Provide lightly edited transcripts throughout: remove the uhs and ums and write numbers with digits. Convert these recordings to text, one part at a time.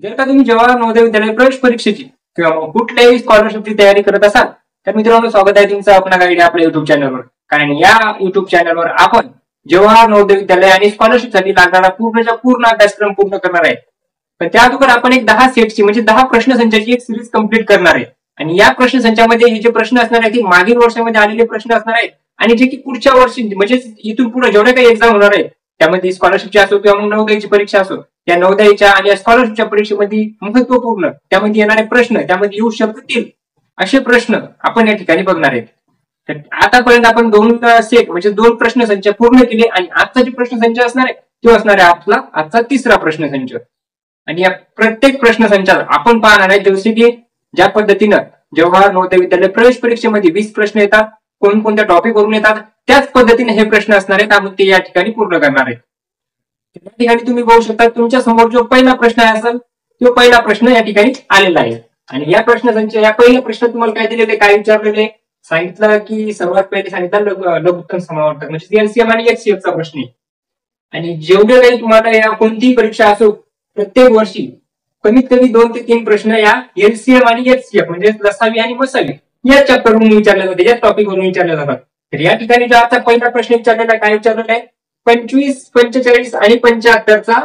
जर का तुम्ही जवाहर नवोदय विद्यालय प्रवेश परीक्षेची किंवा कुठल्याही स्कॉलरशिपची तयारी करत असाल तर मित्रांनो स्वागत आहे तुमचं आपला गाईड आपल्या युट्यूब चॅनलवर. कारण या युट्यूब चॅनलवर आपण जवाहर नवोदय विद्यालय आणि स्कॉलरशिपसाठी लागणारा पूर्णच्या पूर्ण अभ्यासक्रम पूर्ण करणार आहे. पण त्या अगोदर आपण एक 10 सेटची म्हणजे 10 प्रश्नसंचाची एक सिरीज कंप्लीट करणार आहे. आणि या प्रश्नसंचामध्ये हे जे प्रश्न असणार आहेत ते मागील वर्षामध्ये आलेले प्रश्न असणार आहेत आणि जे की पुढच्या वर्षी म्हणजे इथून पुढे जेवढे काही एक्झाम होणार आहेत त्यामध्ये स्कॉलरशिपची असो किंवा मग नवोदयची परीक्षा असो त्या नवोदयच्या आणि स्कॉलरशिपच्या परीक्षेमध्ये महत्वपूर्ण त्यामध्ये येणारे प्रश्न त्यामध्ये येऊ शकतील असे प्रश्न आपण या ठिकाणी बघणार आहेत. तर आतापर्यंत आपण 2 सेट म्हणजे 2 प्रश्नसंच पूर्ण केले आणि आजचा जे प्रश्नसंच असणार आहे तो असणार आहे आपला आजचा 3रा प्रश्नसंच. आणि या प्रत्येक प्रश्नसंचात आपण पाहणार आहे जसे की ज्या पद्धतीनं जवाहर नवोदय विद्यालय प्रवेश परीक्षेमध्ये 20 प्रश्न येतात, कोणकोणत्या टॉपिक वरून येतात त्याच पद्धतीने हे प्रश्न असणार आहेत आपण ते या ठिकाणी पूर्ण करणार आहेत. या ठिकाणी तुम्ही बघू शकता तुमच्या समोर जो पहिला प्रश्न असेल तो पहिला प्रश्न या ठिकाणी आलेला आहे. आणि या प्रश्नसंच या पहिल्या प्रश्न तुम्हाला काय दिलेले काय विचारलेले सांगितलं की सर्वात पहिले सांगितलं लघुत्तम समावर्तक म्हणजे एलसीएम आणि एचसीएफ चा प्रश्न आहे. आणि जेवढे काही तुम्हाला या कोणतीही परीक्षा असो प्रत्येक वर्षी कमीत कमी 2 ते 3 प्रश्न या एलसीएम आणि एचसीएफ म्हणजे लसावी आणि मसावी या चॅप्टरवरून विचारले जाते, या टॉपिक वरून विचारले जातात. तर या ठिकाणी जो आजचा पहिला प्रश्न विचारलेला काय विचारलेला आहे 25, 45 आणि 75चा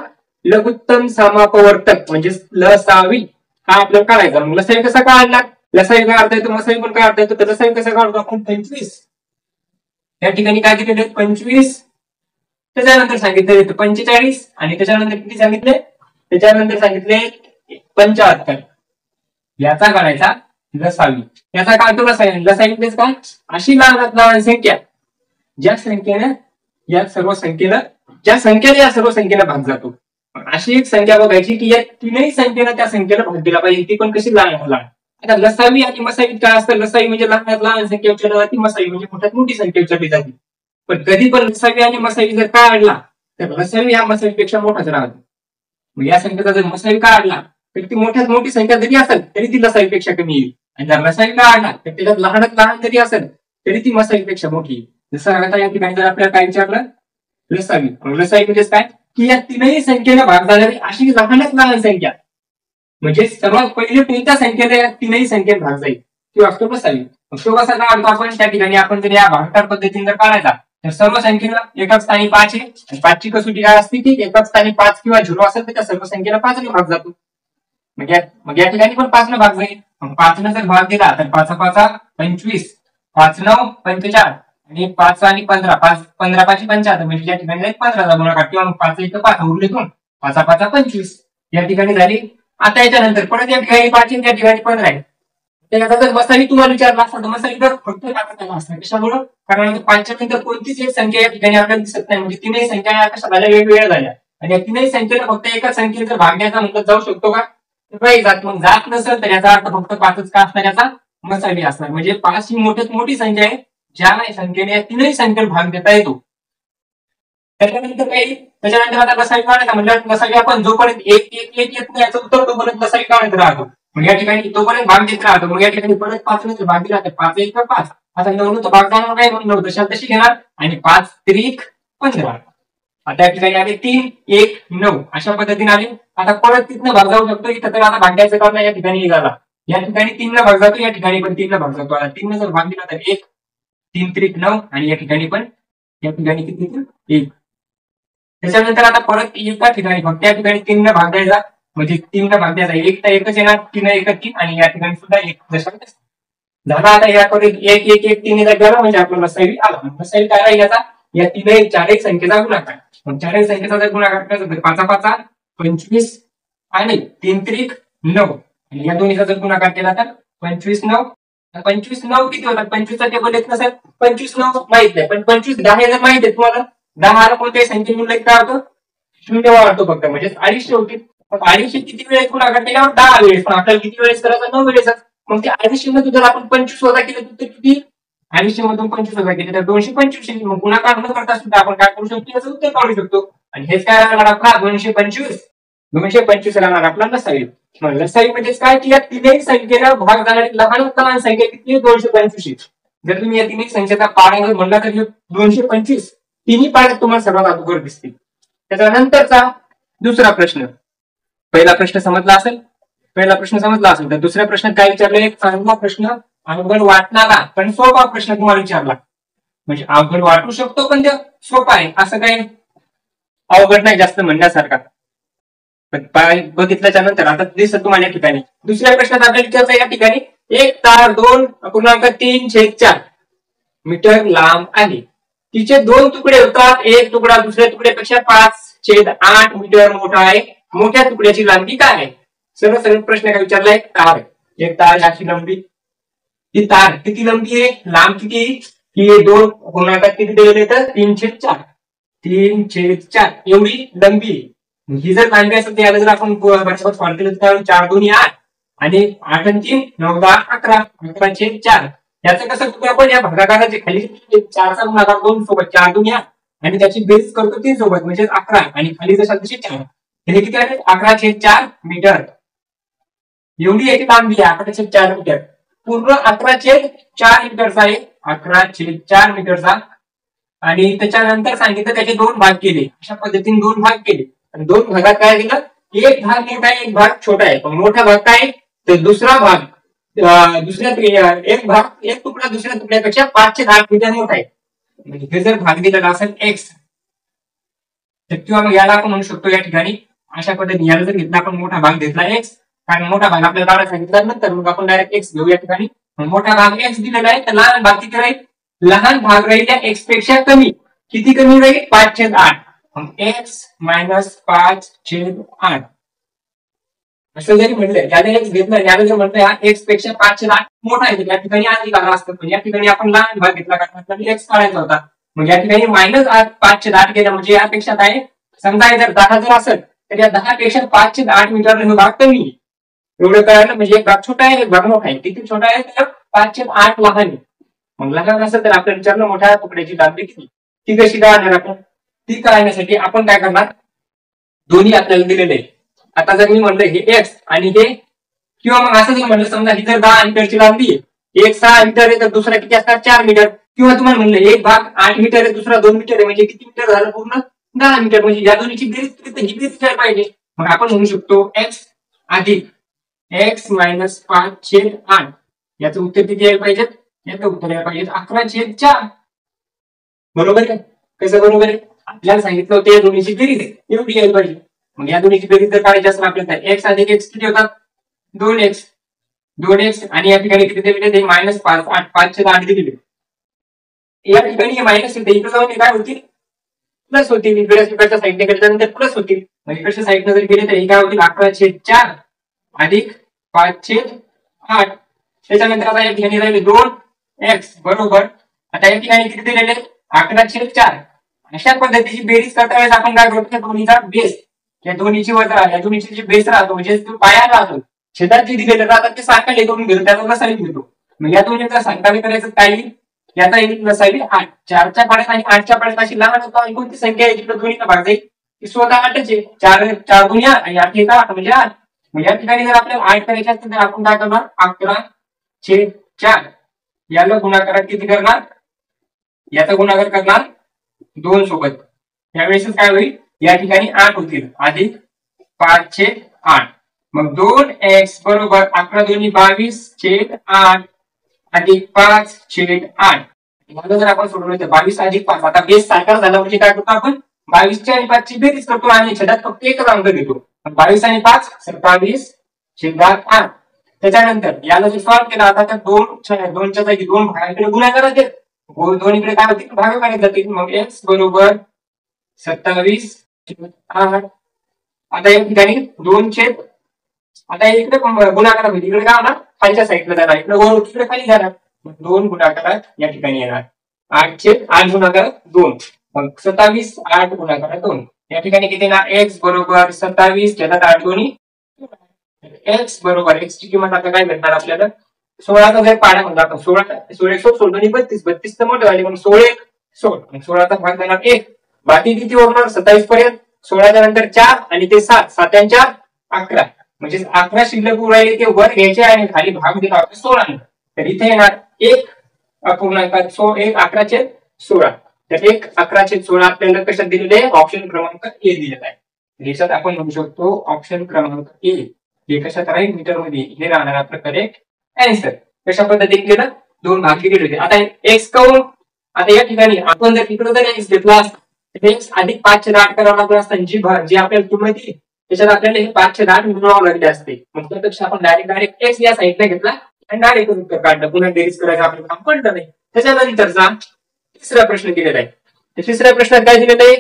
लघुत्तम समापवर्तक म्हणजे लसावी हा आपल्याला काढायचा. मग लसावी कसा काढला, लसावी काढता येतो मसावी पण काढता येतो तर लसावी कसा काढतो आपण 25 या ठिकाणी काय दिलेले 25 त्याच्यानंतर सांगितले 45 आणि त्याच्यानंतर किती सांगितले त्याच्यानंतर सांगितले 75 याचा काढायचा लसावी. याचा काढतो लसावी. लसावी म्हणजे काय अशी लहानात लहान संख्या ज्या संख्येने या सर्व संख्येला भाग जातो. अशी एक संख्या बघायची की या तीनही संख्येला त्या संख्येला भाग दिला पाहिजे ती पण कशी लहान लहान. आता लसावी आणि मसावी काय असतं लसावी म्हणजे लहानात लहान संख्या विचारली जाते, मसावी म्हणजे मोठ्यात मोठी संख्या विचारली जाते. पण कधी पण लसावी आणि मसावी जर काढला तर लसावी हा मसावीपेक्षा मोठाच राहतो. मग या संख्येचा जर मसावी काढला तर ती मोठ्यात मोठी संख्या जरी असेल तरी ती लसावीपेक्षा कमी येईल आणि जर लसावी काढला तर त्याच्यात लहानात लहान जरी असेल तरी ती मसावीपेक्षा मोठी येईल. जसं आता या ठिकाणी जर आपल्याला काय विचारलं लसावी म्हणजे काय की या तीनही संख्येला भाग जाणारी अशी लहानात लहान संख्या म्हणजे सर्वात पहिले कोणत्या संख्येला या तीनही संख्येत भाग जाईल ती असतो लसावी. तो कसा काढतो आपण त्या ठिकाणी आपण जर या भागाकार पद्धतीने जर काढायचा तर सर्व संख्येला एकाच स्थानी 5 आहे. 5ची कसोटी काय असते की एकाच स्थानी 5 किंवा 0 असेल तर त्या सर्व संख्येला 5 ने भाग जातो. मग या ठिकाणी पण 5 ने भाग जाईल. मग 5 ने जर भाग दिला तर 5 5 25 5 9 45 आणि 5 आणि 15 15 5 75 म्हणजे या ठिकाणी 15चा गुणाकार किंवा 5 1 5 उरले 2 5 5 25 या ठिकाणी झाली. आता याच्यानंतर परत या ठिकाणी 5 त्या ठिकाणी 15 आहे. त्याचा जर मसावी तुम्हाला विचारला असता तर मसावी तर फक्त टाकायला असणार कशामुळे कारण 5च्या नंतर कोणतीच एक संख्या या ठिकाणी आपल्याला दिसत नाही म्हणजे तीनही संख्या कशा झाल्या वेगवेगळ्या झाल्या आणि या तीनही संख्येला फक्त एका संख्येने जर भाग द्यायचा म्हणत जाऊ शकतो का नाही जात. मग जात नसेल तर याचा अर्थ फक्त 5च का असणार याचा मसावी असणार म्हणजे 5 ही मोठ्यात मोठी संख्या आहे ज्या संख्येने या तीनही संख्येला भाग देता येतो. त्याच्यानंतर आता लसावी काढायचा म्हणजे लसावी आपण जोपर्यंत 1 1 1 येत नाही याचं उत्तर तोपर्यंत लसावी काढत राहतो. मग या ठिकाणी तोपर्यंत भाग देत राहतो. मग या ठिकाणी परत 5 ने भाग दिला तर 5 1 5 आता 9 तर भाग जाणार नाही म्हणून 9 तशी घेणार आणि 5 3 15 आता या ठिकाणी आले 3 1 9 अशा पद्धतीने आले. आता परत तिथनं भाग जाऊ शकतो इथं तर आता भागायचं कारण या ठिकाणी झाला या ठिकाणी 3 ला भाग जातो या ठिकाणी पण 3 ला भाग जातो. आता 3 ने जर भाग दिला तर 1 3 3 9 आणि या ठिकाणी पण या ठिकाणी किती 1. त्याच्यानंतर आता परत एका ठिकाणी फक्त या ठिकाणी 3 ने भाग द्यायचा म्हणजे 3 ला भाग द्यायचा 1 तर 1च येणार 3 1 3 आणि या ठिकाणी सुद्धा 1 दशांश झाला. आता याकडे 1 1 1 3 गेला म्हणजे आपला मसावी आला. मसावी काय राहील याचा या तीनही चारही संख्येचा गुणाकार. मग चारही संख्येचा जर गुणाकार करायचा तर 5 5 25 आणि 3 3 9 आणि या दोन्हीचा जर गुणाकार केला तर 25 9 25 9 किती होतात 25 चा टेबल येत नसेल 25 9 माहित नाही पण 25 10 जर माहित आहे तुम्हाला 10 कोणत्याही संख्येने काय होतं 0 वाढतो फक्त म्हणजे 250 होती. 250 किती वेळेस गुणाकार केल्यावर 10 वेळेस पण आपल्याला किती वेळेस करायचं 9 वेळेस. मग ते 250 मधून जर आपण 25 वजा केलं तर किती 250 मधून 25 वजा केले तर 225. मग गुणाकार न करता सुद्धा आपण काय करू शकतो याचं उत्तर काढू शकतो आणि हेच काय राहणार आपला 225 राहणार आपला लसावी. मग लसावी म्हणजे काय की या तीनही संख्येला भाग जाणारी लहानात लहान संख्या किती 225. जर तुम्ही या तिन्ही संख्येचा पाढा जर म्हणला तर 225 तिन्ही पाढ्यात तुम्हाला सर्वात अगोदर दिसतील. त्याच्यानंतरचा दुसरा प्रश्न पहिला प्रश्न समजला असेल. तर दुसऱ्या प्रश्नात काय विचारलं, एक चांगला प्रश्न अवघड वाटणारा पण सोपा प्रश्न तुम्हाला विचारला. म्हणजे अवघड वाटू शकतो पण ते सोपा आहे, असं काही अवघड नाही जास्त म्हणण्यासारखा. पण बघितल्याच्या नंतर आता दिसत तुम्हाला या ठिकाणी दुसऱ्या प्रश्नात आपल्याला विचारलं या ठिकाणी एक तार 2.3/4 मीटर लांब आहे. तिचे दोन तुकडे होतात, एक तुकडा दुसऱ्या तुकड्यापेक्षा 5/8 मीटर मोठा आहे. मोठ्या तुकड्याची लांबी काय आहे? सरळ सरळ प्रश्न काय विचारलाय, तार. एक तार अशी लांबी, ती तार किती लांबी आहे, लांब किती, की 2 गुणाकार किती दिलेले तर 3/4 एवढी लांबी. ही जर लांबी असेल तर याला जर आपण सॉल्व केलं तर 4 2 8 आणि 8 आणि 3 9 10 11 11/4. याचं कसं करतो आपण, या भागाकाराचे खाली 4चा गुणाकार 2 सोबत 4 2 8 आणि त्याची बेरीज करतो 3 सोबत म्हणजे 11 आणि खाली जशा तशी 4. हे किती आहे, 11/4 मीटर एवढी याची लांबी आहे. 11/4 मीटर पूर्ण 11/4 मीटरचा आहे, 11/4 मीटरचा. आणि त्याच्यानंतर सांगितलं त्याचे 2 भाग केले, अशा पद्धतीने 2 भाग केले. आणि 2 भागात काय केलं, एक भाग मोठा आहे एक भाग छोटा आहे. पण मोठा भाग काय तर दुसरा भाग, एक तुकडा दुसऱ्या तुकड्यापेक्षा 5/10 मीटर मोठा आहे. म्हणजे हे जर भाग दिलेला असेल एक्स, तर किंवा मग याला आपण म्हणू शकतो या ठिकाणी अशा पद्धतीने, याला जर घेतला आपण मोठा भाग घेतला एक्स, कारण मोठा भाग आपल्याला काढायला सांगितला नंतर मग आपण डायरेक्ट एक्स घेऊ या ठिकाणी. मोठा भाग एक्स दिलेला आहे तर लहान भाग किती राहील, लहान भाग राहील त्या एक्स पेक्षा कमी. किती कमी राहील, 5/8. एक्स मायनस 5/8 असं जरी म्हटलं, याने एक्स घेतलं, याने जर म्हटलं हा एक्स पेक्षा 5/8 मोठा आहे, या ठिकाणी अधिक आला असतं. पण या ठिकाणी आपण लहान भाग घेतला कारण आपल्याला एक्स काढायचा होता. मग या ठिकाणी मायनस 5/8 केलं म्हणजे यापेक्षा काय, समजा जर 10 जर असेल तर या 10 पेक्षा 5/8 मीटर भाग कमी. एवढं कळालं. म्हणजे एक भाग छोटा आहे एक भाग मोठा आहे. किती छोटा आहे तर 5/8 लहान आहे. मग लहान असेल तर आपल्याला विचारलं मोठ्या तुकड्याची लांबी किती, ती कशी काढणार आपण. ती काढण्यासाठी आपण काय करणार, दोन्ही आपल्याला दिलेले आहे. आता जर मी म्हणलं हे एक्स आणि हे, किंवा मग असं जर म्हणलं समजा ही जर 10 मीटरची लांबी आहे, एक 6 मीटर आहे तर दुसरा किती असणार 4 मीटर. किंवा तुम्हाला म्हणलं एक भाग 8 मीटर आहे दुसरा 2 मीटर आहे, म्हणजे किती मीटर झालं पूर्ण 10 मीटर. म्हणजे या दोन्हीची बेरीज पाहिजे. मग आपण म्हणू शकतो एक्स अधिक एक्स मायनस 5/8 याचं उत्तर किती यायला पाहिजे, याचं उत्तर यायला पाहिजे 11/4. बरोबर आहे. कसं बरोबर आहे, आपल्याला सांगितलं होतं या दोन्हीची बेरीज एवढी यायला पाहिजे. मग या दोन्हीची बेरीज जर काढायची असेल आपल्याला एक्स अधिक एक्स किती होतात 2x आणि या ठिकाणी किती दिलेले ते -5/8 दिलेले. या ठिकाणी मायनस इकडे जाऊन काय होतील, प्लस होतील. इकडच्या साईडने गेल्यानंतर प्लस होतील. म्हणजे इकडच्या साईडने जर गेले तर हे काय होतील 11/4 अधिक 5/8. त्याच्यानंतर आता या ठिकाणी राहिले 2x बरोबर. आता या ठिकाणी किती दिलेले 11/4. अशा पद्धतीची बेरीज करता वेळेस आपण काय करतो, दोन्हीचा बेस, या दोन्हीची वजा या दोन्हीची जी बेस राहतो म्हणजे पाया राहतो, छेदात जे दिलेले राहतात ते सारखाले करून घेतो, त्याचा लसावी घेतो. मग या दोन्हीचा सारखाले करायचं काय येईल, याचा येईल लसावी 8. 4च्या पाड्यात आणि 8च्या पाड्यात अशी लहान होतो आणि कोणती संख्या आहे जिकडे दोन्हीचा भाग जाईल ती स्वतः 8च आहे. 4 2 8 आणि 8 8 म्हणजे 8. मग या ठिकाणी जर आपल्याला 8 करायचे असतील तर आपण काय करणार 11/4 याला गुणाकारात किती करणार, याचा गुणाकार करणार 2 सोबत. त्यावेळेस काय होईल, या ठिकाणी 8 होतील अधिक 5/8. मग 2x बरोबर 11 2 22/8 अधिक 5/8. जर आपण सोडवलं तर 22 अधिक 5. आता बेस सारखा झाला म्हणजे काय करतो आपण 22 आणि 5 ची बेरीज करतो आणि छेदात फक्त एकच अंक घेतो. 22 आणि 5 27/8. त्याच्यानंतर याला जे सॉल्व केला आता त्या 2च्या जागी 2 भागाकडे गुणाकार देत, दोन इकडे काय होतील भागाकार जातील. मग x बरोबर 27/8. आता या ठिकाणी 2 आता इकडे गुणाकार होईल, इकडे काय होणार खालच्या साईडला जाणार, इकडे वर इकडे खाली जाणार. 2 गुणाकारात या ठिकाणी येणार 8/8 गुणाकारात 2. मग 27/8 गुणाकारात 2. या ठिकाणी किती येणार x बरोबर 27 छेदात 8 दोन्ही. x बरोबर x ची किंमत आता काय भेटणार आपल्याला 16चा जर पाडा म्हणतो आपण 16 दोन्ही 32 तर मोठे झाले म्हणून 16 16चा भाग देणार 1. बाकी किती होणार 27 पर्यंत. 16च्या नंतर 4 आणि ते 7 7 आणि 4 11. म्हणजे 11 शिल्लक राहिले ते वर घ्यायचे आणि खाली भाग दिला होता 16. तर इथे येणार 1 अपूर्णांकात 11/16. तर 1 11/16 आपल्याला कशात दिलेले आहे, ऑप्शन क्रमांक ए दिलेला आहे. याच्यात आपण म्हणू शकतो ऑप्शन क्रमांक ए हे कशात राहील मीटर मध्ये हे राहणार आपलं करेक्ट आन्सर. कशा पद्धतीने केलं, दोन भाग दिलेले होते. आता एक्स काऊन, आता या ठिकाणी आपण जर इकडे जर एक्स घेतला असता एक्स अधिक 5/8 करावं लागलं असतं, जी आपल्याला किंमत येईल त्याच्यात आपल्याला हे 5/8 मिळवावं लागले असते. मग त्यापेक्षा आपण डायरेक्ट एक्स या साईडला घेतला आणि डायरेक्ट उत्तर काढलं, पुन्हा बेरीज करायचं आपलं काम पडलं नाही. त्याच्यानंतरचा तिसरा प्रश्न दिलेला आहे. तिसऱ्या प्रश्नात काय दिलेलं आहे,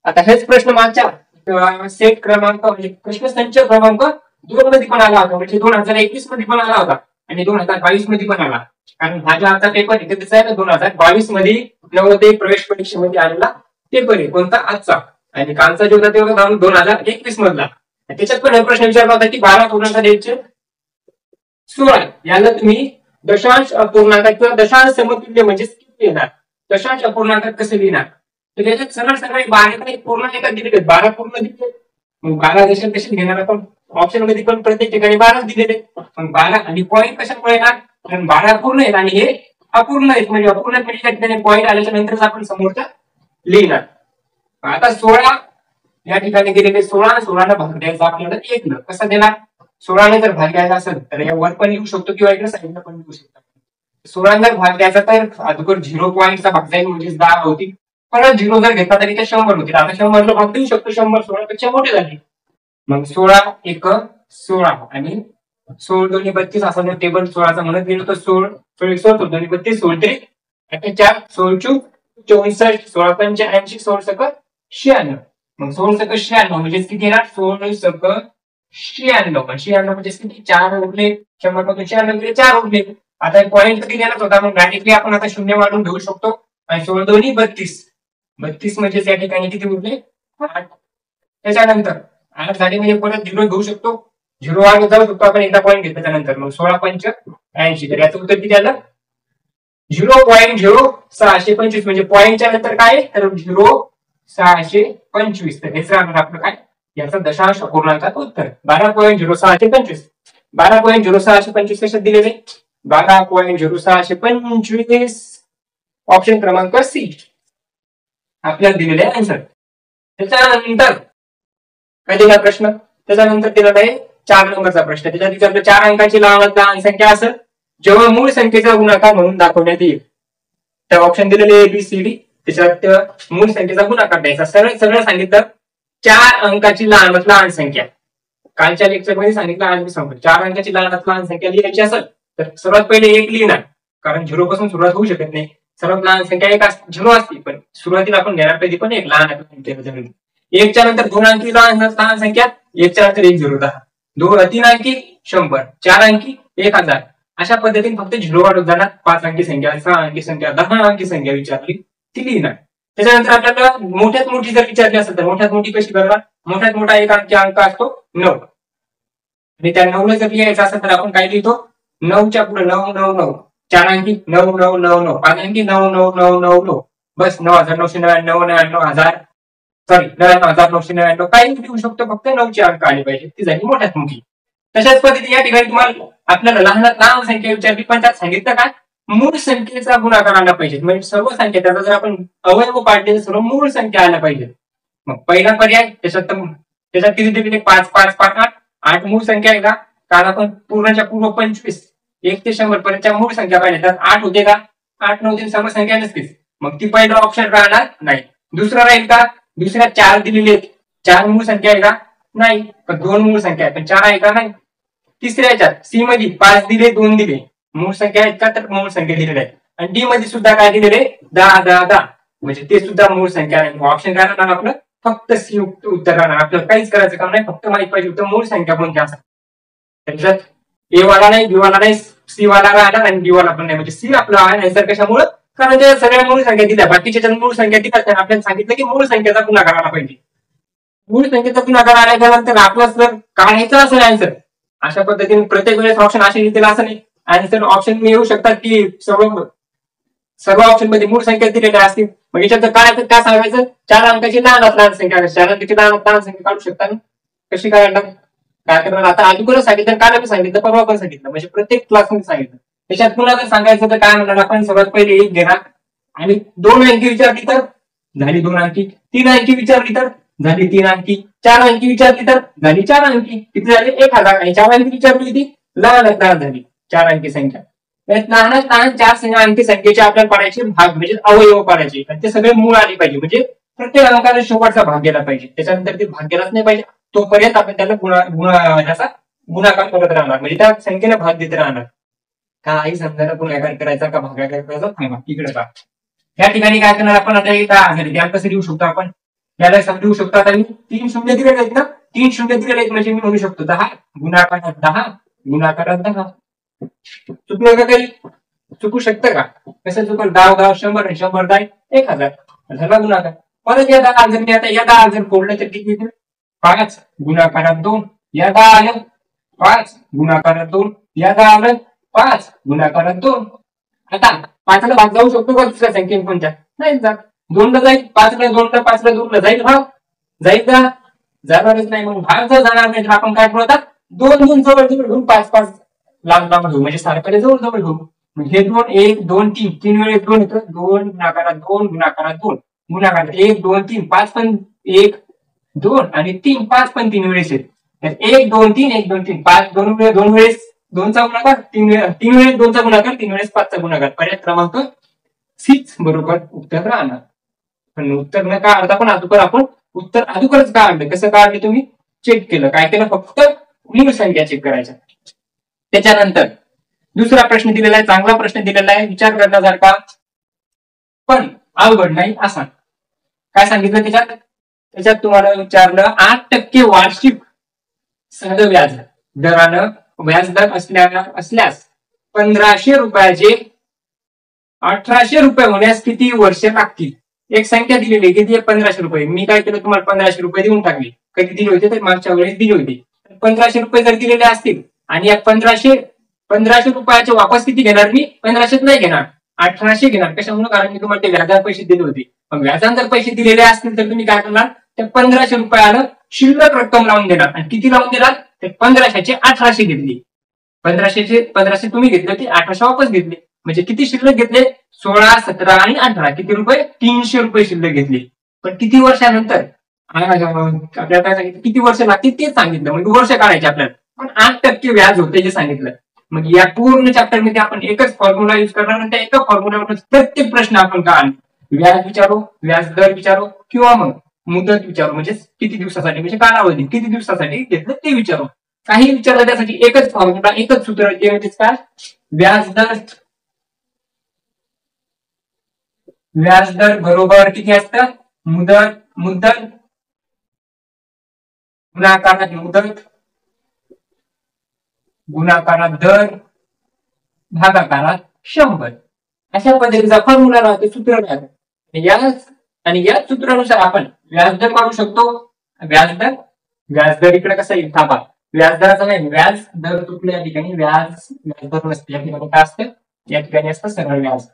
आता हेच प्रश्न मागच्या सेट क्रमांक म्हणजे प्रश्नसंच क्रमांक 2 मध्ये पण आला होता, म्हणजे 2021 मध्ये पण आला होता आणि 2022 मध्ये पण आला. कारण हा जो आजचा पेपर आहे त्याचा आहे ना 2022 मध्ये नवोदय प्रवेश परीक्षेमध्ये आलेला पेपर आहे कोणता आजचा, आणि कालचा जो होता ते होता 2021 मधला. त्याच्यात पण प्रश्न विचारला होता की 12.16 याला तुम्ही दशांश अपूर्णांक किंवा दशांश समतुल्य म्हणजे किती येणार, दशांश अपूर्णांक कसं लिहिणार. तर त्याच्यात सरळ सरळ 12 पूर्णांक दिलेले, 12 पूर्ण दिले, मग 12 दशांश कसे घेणार आपण, ऑप्शन मध्ये पण प्रत्येक ठिकाणी 12 दिलेले. पण 12 आणि पॉईंट कशामुळे येणार, कारण 12 पूर्ण आहेत आणि हे अपूर्ण आहेत, म्हणजे अपूर्ण त्या ठिकाणी पॉईंट आल्याच्या नंतर आपण समोरचा लिहिणार. आता 16 या ठिकाणी दिलेले 16 भाग द्यायचा आपल्याला 1 न कसं देणार, 16 जर भाग द्यायचा असेल तर या वर पण लिहू शकतो किंवा इकडे साईडला पण लिहू शकतो. 16 जर भाग द्यायचा तर अगोदर 0 पॉईंटचा भाग जाईल म्हणजे 10 होती, परत 0 जर घेतला तरी ते 100 होतील. आता 100 ला भाग देऊ शकतो, 100 16 पेक्षा मोठे झाले, मग 16 1 16 आणि 16 2 32 असं जर टेबल 16चा म्हणत गेलो तर 16 16 2 32 16 3 4 16 64 16 85 16 96 96, मग 16 96 म्हणजे किती येणार, 16 96 96 म्हणजे किती 4 उरले, 100 मधून 96 4 उरले. आता पॉईंट किती देणार होता, मग डायरेक्टली आपण आता शून्य वाढून घेऊ शकतो आणि 16 2 32 32 म्हणजे या ठिकाणी किती उरले 8. त्याच्यानंतर 8 झाले म्हणजे परत 0 घेऊ शकतो, 0 वाढ जाऊ शकतो आपण एकदा पॉईंट घेतला त्यानंतर, मग 16 5 80. तर याचं उत्तर किती आलं 0.0625 म्हणजे पॉईंटच्या नंतर काय तर 0.625. तर हेच राहणार आपलं काय याचा दशांश अपूर्णांकात उत्तर 12.0625. 12.0625 कशात दिलेले 12.0625 ऑप्शन क्रमांक सी आपल्याला दिलेले आन्सर. त्याच्यानंतर काय दिला प्रश्न, त्याच्यानंतर दिलेला आहे 4 नंबरचा प्रश्न. त्याच्यात विचारलं 4 अंकाची लहान संख्या असेल जेव्हा मूळ संख्येचा गुणाकार म्हणून दाखवण्यात येईल, तर ऑप्शन दिलेले ABCD. त्याच्यात मूळ संख्येचा गुणाकार द्यायचा. सरळ सांगितलं 4 अंकाची लहान संख्या, कालच्या लेक्चर मध्ये सांगितलं, आज मी सांगतो 4 अंकाची लहान संख्या लिहायची असेल तर सर्वात पहिले 1 लिहिणार, कारण 0 पासून सुरुवात होऊ शकत नाही. सर्वात लहान संख्या 1 0 असते, पण सुरुवातीला आपण घेणार कधी पण 1 लहान संख्या. 1च्या नंतर 2 अंकी लहान संख्या, 1च्या नंतर 1 0 10, 3 अंकी 100, 4 अंकी 1000. अशा पद्धतीने फक्त 0 वाढत जाणार. 5 अंकी संख्या, 6 अंकी संख्या, 10 अंकी संख्या विचारली ती लिहिणार. त्याच्यानंतर आपल्याला मोठ्यात मोठी जर विचारली असेल तर मोठ्यात मोठी कशी करणार, मोठ्यात मोठा एक अंक असतो 9, आणि त्या 9 जर लिहायचं असेल तर आपण काय लिहितो 9च्या पुढे 9 9 9, 4 अंकी 9 9 9 9, 5 अंकी 9 9 9 9 9, बस 9999 99,000 सॉरी 99,999 काही लिहू शकतो, फक्त 9चे अंक आले पाहिजे, ती झाली मोठ्यात मोठी. तशाच पद्धतीने या ठिकाणी तुम्हाला आपल्याला लहान संख्या विचारली पण त्यात सांगितलं काय मूळ संख्येचा गुणाकार आला पाहिजे, म्हणजे सर्व संख्या त्याचा जर आपण अवयव काढले तर सर्व मूळ संख्या आल्या पाहिजे. मग पहिला पर्याय त्याच्यात किती दिलेले 5 5 5 8 8 मूळ संख्या आहे का, कारण आपण पूर्णच्या पूर्ण 25 1 ते 100 पर्यंतच्या मूळ संख्या पाहिजे, तर 8 होते का, 8 9 सर्व संख्या नसतेच, मग ती पहिला ऑप्शन राहणार नाही. दुसरा राहील का, दुसऱ्या 4 दिलेले 4 मूळ संख्या आहे का, नाही, पण 2 मूळ संख्या आहे पण 4 आहे का, नाही. तिसऱ्याच्यात सी मध्ये 5 दिले 2 दिले मूळ संख्या आहेत का, तर मूळ संख्या दिलेल्या आहेत. आणि डी मध्ये सुद्धा काय दिलेले 10 10 10, म्हणजे ते सुद्धा मूळ संख्या आहे. ऑप्शन काय राहणार आपलं, फक्त सी उत्तर राहणार. आपल्याला काहीच करायचं काम नाही, फक्त माहित पाहिजे होतं मूळ संख्या कोणत्या असतात. त्याच्यात ए वाला नाही, बी वाला नाही, सी वाला राहणार आणि डी वाला पण नाही, म्हणजे सी आपला आन्सर कशामुळे, कारण त्या सगळ्या मूळ संख्या दिल्या, बाकीच्या मूळ संख्या दिल्या आपल्याला सांगितलं की मूळ संख्येचा गुणाकार आला पाहिजे. मूळ संख्येचा गुणाकार आल्यानंतर आपलं जर काढायचं असेल आन्सर, अशा पद्धतीने प्रत्येक वेळेस ऑप्शन असे लिहिलेला असं नाही. आन्सर ऑप्शन मी येऊ शकतात की सर्व ऑप्शन मध्ये मूळ संख्या दिलेल्या असतील, मग याच्यात काय सांगायचं 4 अंकाची लहान संख्या, 4 अंकाची लहान संख्या काढू शकता ना, कशी काढणार, काय करणार. आता अगोदरच सांगितलं, काल मी सांगितलं, परवा पण सांगितलं, म्हणजे प्रत्येक क्लासमध्ये सांगितलं. त्याच्यात पुन्हा जर सांगायचं तर काय म्हणणार आपण, सर्वात पहिले 1 घेणार आणि 2 अंकी विचारली तर झाली 2 अंकी, 3 अंकी विचारली तर झाली 3 अंकी. 4 अंकी विचारली तर झाली 4 अंकी. किती झाले 1000. आणि 4 अंकी विचारली होती लहानात लहान झाली 4 अंकी संख्या. लहानात लहान 4 अंकी संख्येचे आपल्याला पाडायचे भाग म्हणजे अवयव पाडायचे आणि ते सगळे मूळ आले पाहिजे. म्हणजे प्रत्येक अंकाला शेवटचा भाग गेला पाहिजे. त्याच्यानंतर ते भाग गेलाच नाही पाहिजे तोपर्यंत आपण त्याला गुणाकार करत राहणार. म्हणजे त्या संख्येला भाग देत राहणार. काही समजायला गुणाकार करायचा का भागाकार करायचा सांगा इकडे का. या ठिकाणी काय करणार आपण आता 10,000 कसं लिहू शकतो आपण याला समजू शकतो. आता मी 3 शून्य दिलेले आहेत ना 3 शून्य दिलेले आहेत म्हणजे मी म्हणू शकतो 10 गुणाकारात 10 गुणाकारात 10. चुकलं का काही चुकू शकतं का कसं चुकल 10 10 100 आणि 100 10 1000 झाला गुणाकार. परत या 10,000 मी आता या 10,000 फोडलं तर किती येतील 5 गुणाकारात 2. या 10 आलं 5 गुणाकारात 2. या 10 आलं 5 गुणाकारात 2. आता 5 ला भाग जाऊ शकतो का दुसऱ्या संख्येने कोणत्या नाही जात. 2 ला जाईल 5 ला 2 ला 5 ला 2 ला जाईल भाग जाईल का जाणारच नाही. मग भाग जर जाणार नाही तर आपण काय करू आता 2 2 जवळ जवळ घेऊन 5 5 लांब लांब घेऊ म्हणजे सारख्या जवळ जवळ घेऊ. हे 2 1 2 3 3 वेळेस 2 येतं 2 गुणाकारात 2 गुणाकारात 2 गुणाकारात 1 2 3 5 पण 1 2 आणि 3 5 पण 3 वेळेस येत. 1 2 3 1 2 3 5 2 वेळेस 2 चा गुणाकार 3 वेळेस 2 चा गुणाकार 3 वेळेस 5 चा गुणाकार. पर्याय क्रमांक सी बरोबर उत्तर राहणार. पण उत्तर न काढता पण अगोदर आपण उत्तर अगोदरच काढलं. कसं काढले तुम्ही चेक केलं काय केलं फक्त मूळ संख्या चेक करायच्या. त्याच्यानंतर दुसरा प्रश्न दिलेला आहे चांगला प्रश्न दिलेला आहे विचार करण्यासारखा पण अवघड नाही असा. काय सांगितलं त्याच्यात तुम्हाला विचारलं 8% वार्षिक सहज व्याज दरानं व्याजदर असल्यास 1500 रुपयाचे 1800 रुपये होण्यास किती वर्ष लागतील. एक संख्या दिलेली किती 1500 रुपये. मी काय केलं तुम्हाला 1500 रुपये देऊन टाकले. कधी दिले होते तर मागच्या वेळेस दिले होते. 1500 रुपये जर दिलेले असतील आणि या 1500 रुपयाचे वापस किती घेणार मी 1500 नाही घेणार 1800 घेणार. कशामुळे कारण मी तुम्हाला ते व्याजावर पैसे दिले होते. मग व्याजावर जर पैसे दिलेले असतील तर तुम्ही काय करणार त्या 1500 रुपयाला शिल्लक रक्कम लावून देणार. आणि किती लावून देणार ते 1500चे 1800 घेतली. 1500 तुम्ही घेतले ते 1800 वापस घेतले. म्हणजे किती शिल्लक घेतले 16 17 आणि 18 किती रुपये 300 रुपये शिल्लक घेतले. पण किती वर्षानंतर आपल्याला काय सांगितलं किती वर्ष लागतील तेच सांगितलं. म्हणजे वर्ष काढायचे आपल्याला पण 8% व्याज होते जे सांगितलं. मग या पूर्ण चॅप्टर मध्ये आपण एकच फॉर्म्युला युज करणार आणि त्या एका फॉर्म्युल्यावर प्रत्येक प्रश्न आपण काढ व्याज विचारू व्याज दर विचारू किंवा मग मुदत विचारू म्हणजे किती दिवसासाठी म्हणजे कालावधी किती दिवसासाठी घेतलं ते विचारू. काही विचारलं त्यासाठी एकच फॉर्म्युला एकच सूत्र ते म्हणजे काय व्याजदर बरोबर किती असतं मुदत गुणाकारात मुदत गुणाकारात दर भागाकारात 100. अशा पद्धतीचा फॉर्म्युला राहतो सूत्र राहतं. याच सूत्रानुसार आपण व्याजदर काढू शकतो. व्याजदर इकडे कसं येईल थांबा व्याजदराचा नाही व्याज दर तुटल्या ठिकाणी व्याजदर नसते. या ठिकाणी काय असतं या ठिकाणी असतं सरळ व्याज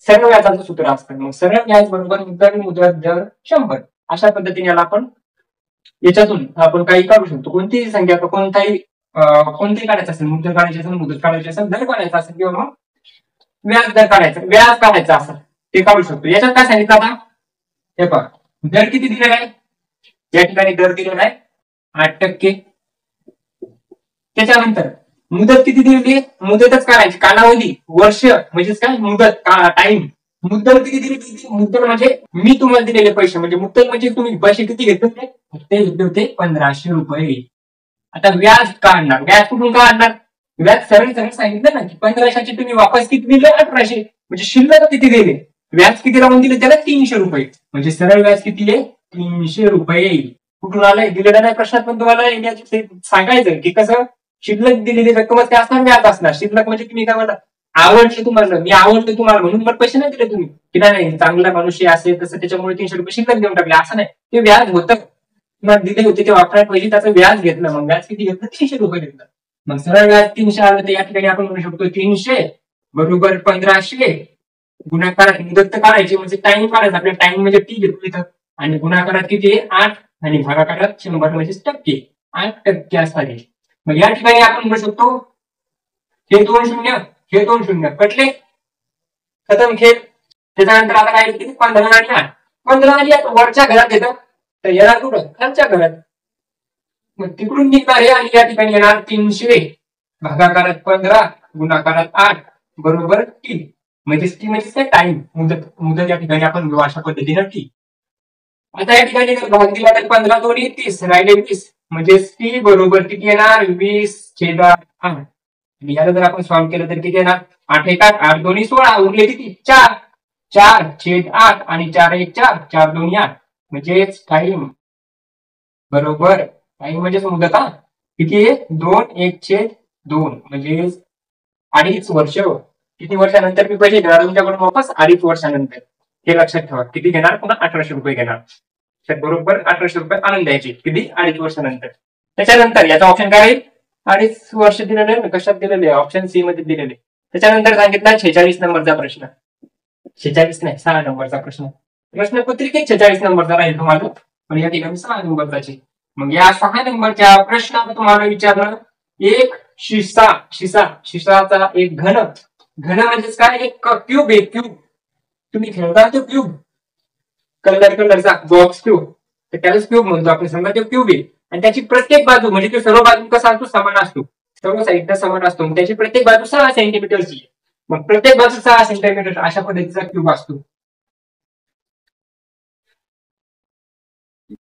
सरळ व्याजाचं सूत्र असतं. मग सरळ व्याज बरोबर मुदत दर 100 अशा पद्धतीने याला आपण याच्यातून आपण काही काढू शकतो. कोणतीही संख्या कोणताही काढायचं असेल मुदत काढायची असेल मुदत काढायची असेल दर काढायचा असेल किंवा मग व्याज दर व्याज काढायचं असेल ते काढू शकतो. याच्यात काय सांगितलं आता हे पहा दर किती दिलेला आहे या ठिकाणी दर दिलेला आहे 8%. त्याच्यानंतर मुदत किती दिलेली मुदतच काढायची कालावधी वर्ष म्हणजेच काय मुदत टाइम मुद्दल किती दिली मुद्दल म्हणजे मी तुम्हाला दिलेले पैसे म्हणजे मुद्दल म्हणजे तुम्ही पैसे किती घेतले होते ते घेतले होते 1500 रुपये. आता व्याज काढणार व्याज कुठून काढणार व्याज सरळ सांगितलं ना की 1500चे तुम्ही वापस किती दिले 1800 म्हणजे शिल्लक किती दिले व्याज किती लावून दिले त्याला 300 रुपये म्हणजे सरळ व्याज किती आहे 300 रुपये. कुठून आलंय दिलेलं नाही प्रश्नात पण तुम्हाला सांगायचं की कसं शिल्लक दिलेली रक्कमच काय असणार व्याज असणार. शिल्लक म्हणजे तुम्ही काय म्हणता आवडले तुम्हाला मी आवडले तुम्हाला म्हणून मला पैसे नाही दिले तुम्ही की नाही चांगला मनुष्य असेल तसं त्याच्यामुळे 300 रुपये शिल्लक देऊन टाकले असं नाही. ते व्याज होतं तुम्हाला दिले होते ते वापरायला पाहिजे त्याचं व्याज घेतलं. मग व्याज किती घेतलं 300 रुपये घेतलं. मग सरळ व्याज 300 आलं तर या ठिकाणी आपण म्हणू शकतो 300 बरोबर 1500 गुणाकारात मुदत काढायची म्हणजे टाइम काढायचा आपल्या टाइम म्हणजे टी घेतली इथं आणि गुणाकारात किती आहे 8 आणि भागाकारात 100 म्हणजे टक्के 8% असणार. मग या ठिकाणी आपण म्हणू शकतो हे 2 शून्य कटले खतम खेळ. त्याच्यानंतर आता काय किती 15 आणि 8. 15 आणि 8 वरच्या घरात येतं, तर येणार कुठं खालच्या घरात. मग तिकडून निघणार आहे आणि या ठिकाणी येणार 300 भागाकारात 15 गुणाकारात 8 बरोबर 3. म्हणजे टी म्हणजे काय टाइम, मुदत. मुदत या ठिकाणी आपण अशा पद्धतीनं टी. आता या ठिकाणी जर भाग दिला तर 15 दोन्ही 30 राहिले 20, म्हणजे टी बरोबर किती येणार 20/8. आणि याला जर आपण सॉल्व्ह केलं तर किती येणार 8 1 8 8 दोन्ही 16 उरले किती 4. 4/8 आणि 4 1 4 4 दोन्ही 8 म्हणजेच टाइम बरोबर. टाइम म्हणजेच मुदत. हा किती आहे 2 1/2 म्हणजे 2.5 वर्ष. किती वर्षानंतर मी पैसे घेणार तुमच्याकडून वापस 2.5 वर्षानंतर. हे लक्षात ठेवा. किती घेणार पुन्हा 1800 रुपये घेणार. तर बरोबर 1800 रुपये आणून द्यायचे किती 2.5 वर्षानंतर. त्याच्यानंतर याचा ऑप्शन काय राहील 2.5 वर्ष दिलेले आहे. कशात दिलेले ऑप्शन सी मध्ये दिलेले. त्याच्यानंतर सांगितला 46 नंबरचा प्रश्न. 46 नाही 6 नंबरचा प्रश्न. प्रश्नपत्रिकेत 46 नंबरचा राहील तुम्हाला, पण या ठिकाणी 6 नंबरचा. मग या 6 नंबरच्या प्रश्नात तुम्हाला विचारलं एक शिसाचा एक घन म्हणजेच काय एक क्यूब आहे. क्यूब तुम्ही खेळता तो क्यूब कलरचा बॉक्स क्यूब, तर त्यालाच क्यूब म्हणतो आपण. समजा तो क्यूब आहे आणि त्याची प्रत्येक बाजू म्हणजे तो सर्व बाजू कसा असतो समान असतो, सर्व साईडला समान असतो. त्याची प्रत्येक बाजू 6 सेंटीमीटरची. मग प्रत्येक बाजू 6 सेंटीमीटर अशा पद्धतीचा क्यूब असतो.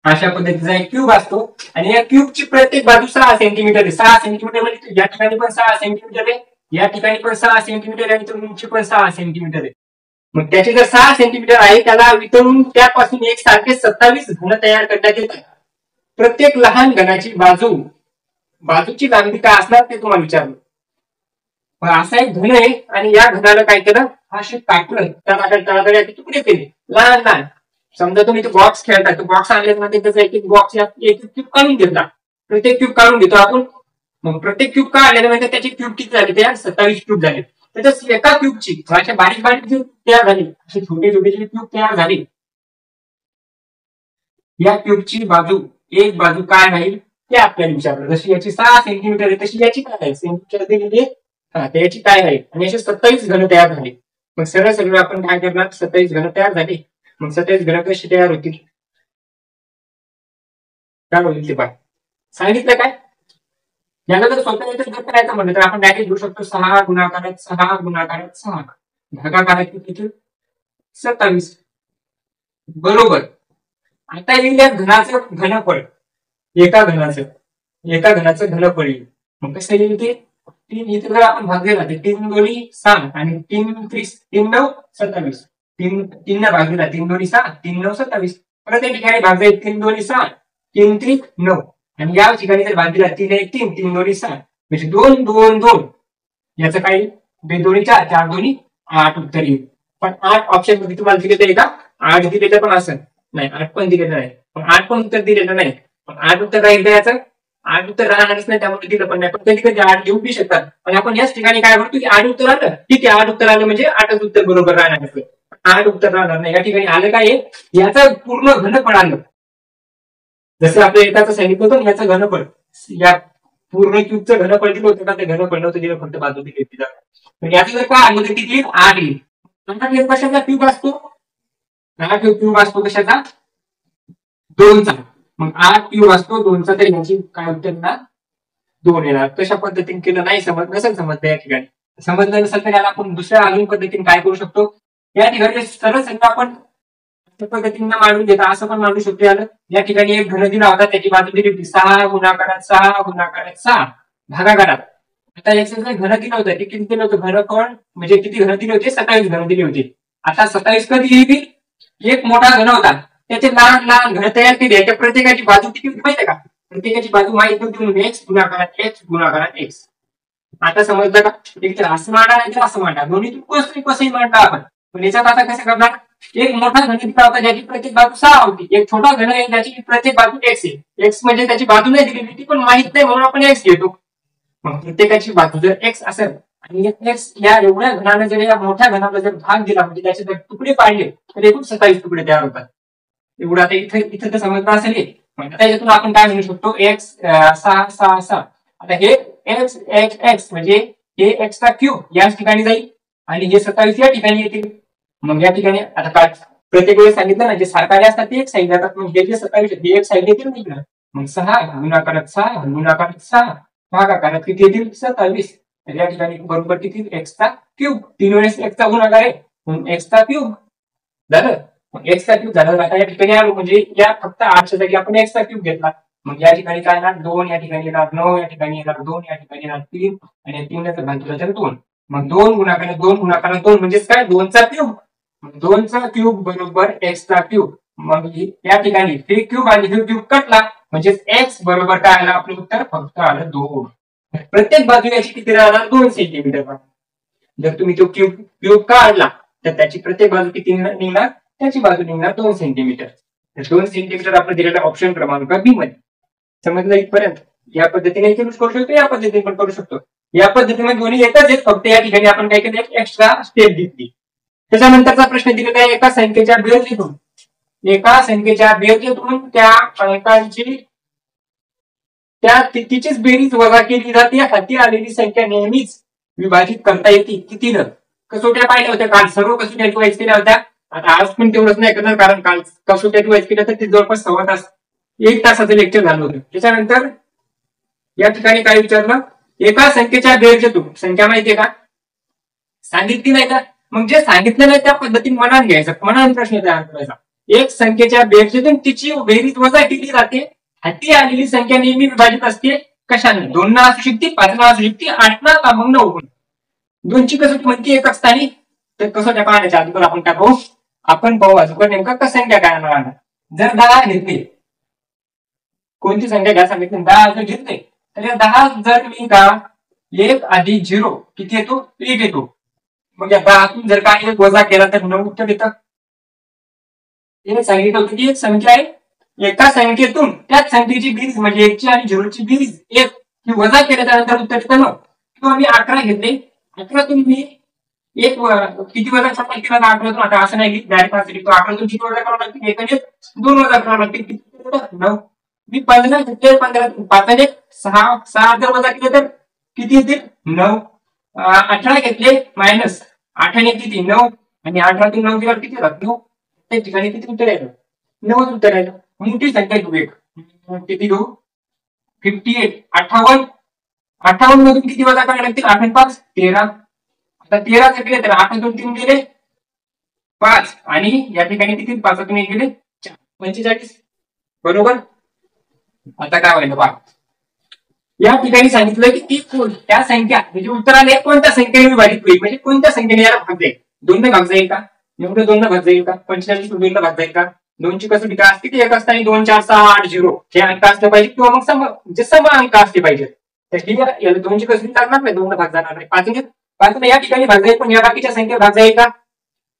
अशा पद्धतीचा एक क्यूब असतो आणि या क्यूबची प्रत्येक बाजू 6 सेंटीमीटर आहे. 6 सेंटीमीटर म्हणजे या ठिकाणी पण 6 सेंटीमीटर आहे, या ठिकाणी पण 6 सेंटीमीटर आहे आणि उंची पण 6 सेंटीमीटर आहे. मग त्याचे जर 6 सेंटीमीटर आहे त्याला वितळून त्यापासून एक सारखे 27 घन तयार करण्यात येतात. प्रत्येक लहान घनाची बाजूची लांबी काय असणार ते तुम्हाला विचारलं. असा एक घन आहे आणि या घनाला काय केलं असे काटलं तळातळ्या तुकडे केले लहान लहान. समजा तुम्ही तो बॉक्स खेळता, तो बॉक्स आणल्यानंतर त्याचा एक बॉक्स एक क्यूब काढून घेतला. प्रत्येक क्यूब काढून घेतो आपण. मग प्रत्येक क्यूब काढल्यानंतर त्याचे क्यूब किती झाले त्या 27 क्यूब झाले. त्याच्या एका क्यूबची अशा बारीक बारीक क्यूब तयार झाली, असे छोटे छोटे क्यूब तयार झाले. या क्यूबची एक बाजू काय राहील ते आपल्याला विचारलं. जशी याची 6 सेंटीमीटर आहे तशी याची काय आहे सेंटीमीटर दिलेली आहे, याची काय आहे. आणि असे 27 घन तयार झाले. मग सरळ आपण काय करणार 27 घन तयार झाले. मग 27 घन कशी तयार होतील काय होईल ते पाय सांगितलं काय. याला जर स्वतः जर करायचं म्हणलं तर आपण डायरेक्ट घेऊ शकतो 6 गुणाकारात 6 गुणाकारात 6 भागाकारात किती 27 बरोबर. आता येईल या घनाचं घनफळ, एका घनाचं घनफळ येईल. मग कसं येईल ते 3 इथे जर आपण भाग दिला तर 3 दोन्ही 6 आणि 3 3 9 27. 3 भाग दिला 3 दोन्ही 6 3 9 27. परत या ठिकाणी भाग जाईल 3 दोन्ही 6 3 3 9 आणि या ठिकाणी जर भाग दिला 3 1 3 3 दोन्ही 6 म्हणजे 2 2 2. याचं काही 2 दोन्ही 4 4 दोन्ही 8 उत्तर येईल. पण 8 ऑप्शन मध्ये तुम्हाला दिलेलं आहे का 8 दिलेलं पण असं नाही, 8 पण दिलेलं नाही, पण 8 पण उत्तर दिलेलं नाही. पण 8 उत्तर राहील याचं 8 उत्तर राहणारच नाही, त्यामुळे दिलं पण नाही. पण कधी कधी 8 देऊ बी शकतात. पण आपण याच ठिकाणी काय करतो की 8 उत्तर आलं ठीक आहे, 8 उत्तर आलं म्हणजे 8च उत्तर बरोबर राहणार. 8 उत्तर राहणार नाही. या ठिकाणी आलं काय याचं पूर्ण घनफळ आलं. जसं आपल्या एकाचं सांगितलं होतं याचं घनफळ, या पूर्ण क्यूबचं घनफळ दिलं होतं का ते घनफळ नव्हतं दिलं, फक्त बाजू दिली होती. म्हणजे याचं जर काय आलं तर किती 8 येईल. कशाचा क्यूब असतो क्यूब असतो कशाचा 2चा. मग 8 क्यूब असतो 2चा, तर याची काय उत्तर येणार 2 येणार. कशा पद्धतीने केलं नाही नसेल समजलं या ठिकाणी. समजलं नसेल तर याला आपण दुसऱ्या अजून पद्धतीने काय करू शकतो. या ठिकाणी सरळ आपण पद्धतीने मांडून देता असं पण मांडू शकतो. या ठिकाणी एक घन दिला होता त्याची बाजू दिली होती 6 गुणाकारात 6 गुणाकारात 6 भागाकारात. आता याचं घन दिलं होतं ते किती दिलं होतं घनफळ म्हणजे किती घन दिले होते 27 घन दिली होती. आता 27 कधी येईल एक मोठा घन होता त्याचे लहान लहान घन तयार केले. याच्या प्रत्येकाची बाजू किती माहिती आहे का, प्रत्येकाची बाजू माहिती होती म्हणून x गुणाकारात x गुणाकारात x. आता समजलं का एक तर असं मांडा नाही तर असं मांडा, दोन्ही कसंही मांडा आपण. पण याच्यात आता कसं करणार एक मोठा घन दिला होता ज्याची प्रत्येक बाजू 6 होती, एक छोटा घन आहे ज्याची प्रत्येक बाजू x आहे. x म्हणजे त्याची बाजू नाही दिलेली ती पण माहित नाही म्हणून आपण x घेतो. मग प्रत्येकाची बाजू जर x असेल आणि x या एवढ्या घनाने जर या मोठ्या घनाला जर भाग दिला म्हणजे त्याचे जर तुकडे पाडले तर एकूण 27 तुकडे तयार होतात. एवढं आता इथं तर समजलं असेल. त्याच्यातून आपण काय म्हणू शकतो x 6 6 6. आता हे x x x म्हणजे हे x चा क्यूब याच ठिकाणी जाईल आणि हे 27 या ठिकाणी येतील. मग या ठिकाणी आता काय प्रत्येक वेळेस सांगितलं ना, जे सरकारी असतात ते एक साईड जातात, मग हे जे 27 हे एक साईड येतील इकडं. मग 6 गुणाकारात 6 गुणाकारात 6 भागाकारात किती येतील 27. तर या ठिकाणी बरोबर किती एक्सचा क्यूब, 3 वेळेस एक्सचा गुणाकार आहे म्हणून एक्सचा क्यूब झालं. मग एक्सचा क्यूब झाला. आता या ठिकाणी आलो म्हणजे या फक्त 8च्या जागी आपण एक्सचा क्यूब घेतला. मग या ठिकाणी काय येणार 2, या ठिकाणी येणार 9, या ठिकाणी येणार 2, या ठिकाणी येणार 3 आणि 3 जर भागिले तर 2. मग 2 गुणाकारात 2 गुणाकारात 2 म्हणजेच काय 2चा क्यूब. 2चा क्यूब बरोबर एक्सचा क्यूब. मग या ठिकाणी हे क्यूब आणि हे क्यूब कटला म्हणजे एक्स बरोबर काय आलं आपलं उत्तर फक्त आलं 2. प्रत्येक बाजू याची किती राहणार 2 सेंटीमीटर. जर तुम्ही तो क्यूब काढला तर त्याची प्रत्येक बाजू किती निघणार, त्याची बाजू निघणार 2 सेंटीमीटर. 2 सेंटीमीटर आपण दिलेला ऑप्शन क्रमांक बी मध्ये. समजलं इथपर्यंत? या पद्धतीने करू शकतो, या पद्धतीने पण करू शकतो. या पद्धतीने दोन्ही एकच आहेत, फक्त या ठिकाणी आपण काय केलं एक्स्ट्रा स्टेप घेतली. त्याच्यानंतरचा प्रश्न दिलेला आहे एका संख्येच्या बेरजेतून त्या अंकांची त्या तिचीच बेरीज वजा केली जाते. हाती आलेली संख्या नेहमीच विभाजित करता येते कितीनं. कसोट्या पाहिल्या होत्या काल, सर्व कसोट्या रिवाइज केल्या होत्या. आता आज पण तेवढंच नाही करणार, कारण काल कसोट्या रिवाइज केल्या तर ते जवळपास 1 तास 1 तासाचं लेक्चर झालं होतं. त्याच्यानंतर या ठिकाणी काय विचारलं, एका संख्येच्या बेरजेतून संख्या माहितीये का, सांगितली नाही का, मग जे सांगितलं नाही त्या पद्धतीने मनान घ्यायचं, मनान प्रश्न तयार करायचा. एक संख्येच्या बेरजेतून तिची बेरीज वजा केली जाते. हाती आलेली संख्या नेहमी विभाजित असते कशाने, 2 ना असू शकते, 5 ना असू शकते, 8 ना का मग 9. 2ची कसोटी म्हणते एक असताना. तर कसोट्या पाहण्याच्या अगोदर आपण पाहू अजून नेमका का संख्या काय आणणार. जर 10 घेतली, कोणती संख्या घ्या सांगितली, 10 जर घेतले तर या 10 जर मी का 1 अधिक 0 किती येतो 1 येतो. मग या 10तून जर का 1 वजा केला तर 9 उत्तर येतं. हे सांगितलं होतं की एक संख्या आहे, एका संख्येतून त्याच संख्येची बेरीज म्हणजे 1ची आणि 0ची बेरीज 1 ही वजा केल्यानंतर उत्तर येतं 9. किंवा मी 11 घेतले, 11तून मी एक किती वजा केला 11तून, आता असं नाही की डायरेक्ट असं लिहितो, 11तून किती वजा करावं लागतील, 1 आणि 2 वजा करावं लागतील, किती 9. मी 15 घेतले, 15 5 आणि 6 जर वजा केले तर किती येतील 9. 18 घेतले मायनस 8 आणि किती 9 आणि 18तून 9 गेल्यावर किती राहत 9. त्या ठिकाणी किती उत्तर येतं 9 उत्तर येतं. मोठी संख्या घेऊ एक, किती घेऊ 58. 58 मधून किती वजा करायला लागतील 8 आणि 5 13. आता 13 जर केले तर 8तून 3 गेले 5 आणि या ठिकाणी किती 5तून 1 गेले 4 45 बरोबर. आता काय व्हायला पहा, या ठिकाणी सांगितलं की ती त्या संख्या म्हणजे उत्तराने कोणत्या संख्येने विभाजित होईल, म्हणजे कोणत्या संख्येने याला भाग जाईल. 2 ने भाग जाईल का, एवढं 2 ने भाग जाईल का, 45 2 ने भाग जाईल का. 2ची कसोटी काय असते की 1 असताना 2 4 6 8 0 हे अंक असले पाहिजे किंवा मग सम अंक असले पाहिजे. तर ठीक आहे, याला 2ची कसोटी लागणार नाही, 2 ने भाग जाणार नाही. 5 ने या ठिकाणी भाग जाईल, पण या बाकीच्या संख्या भाग जाईल का,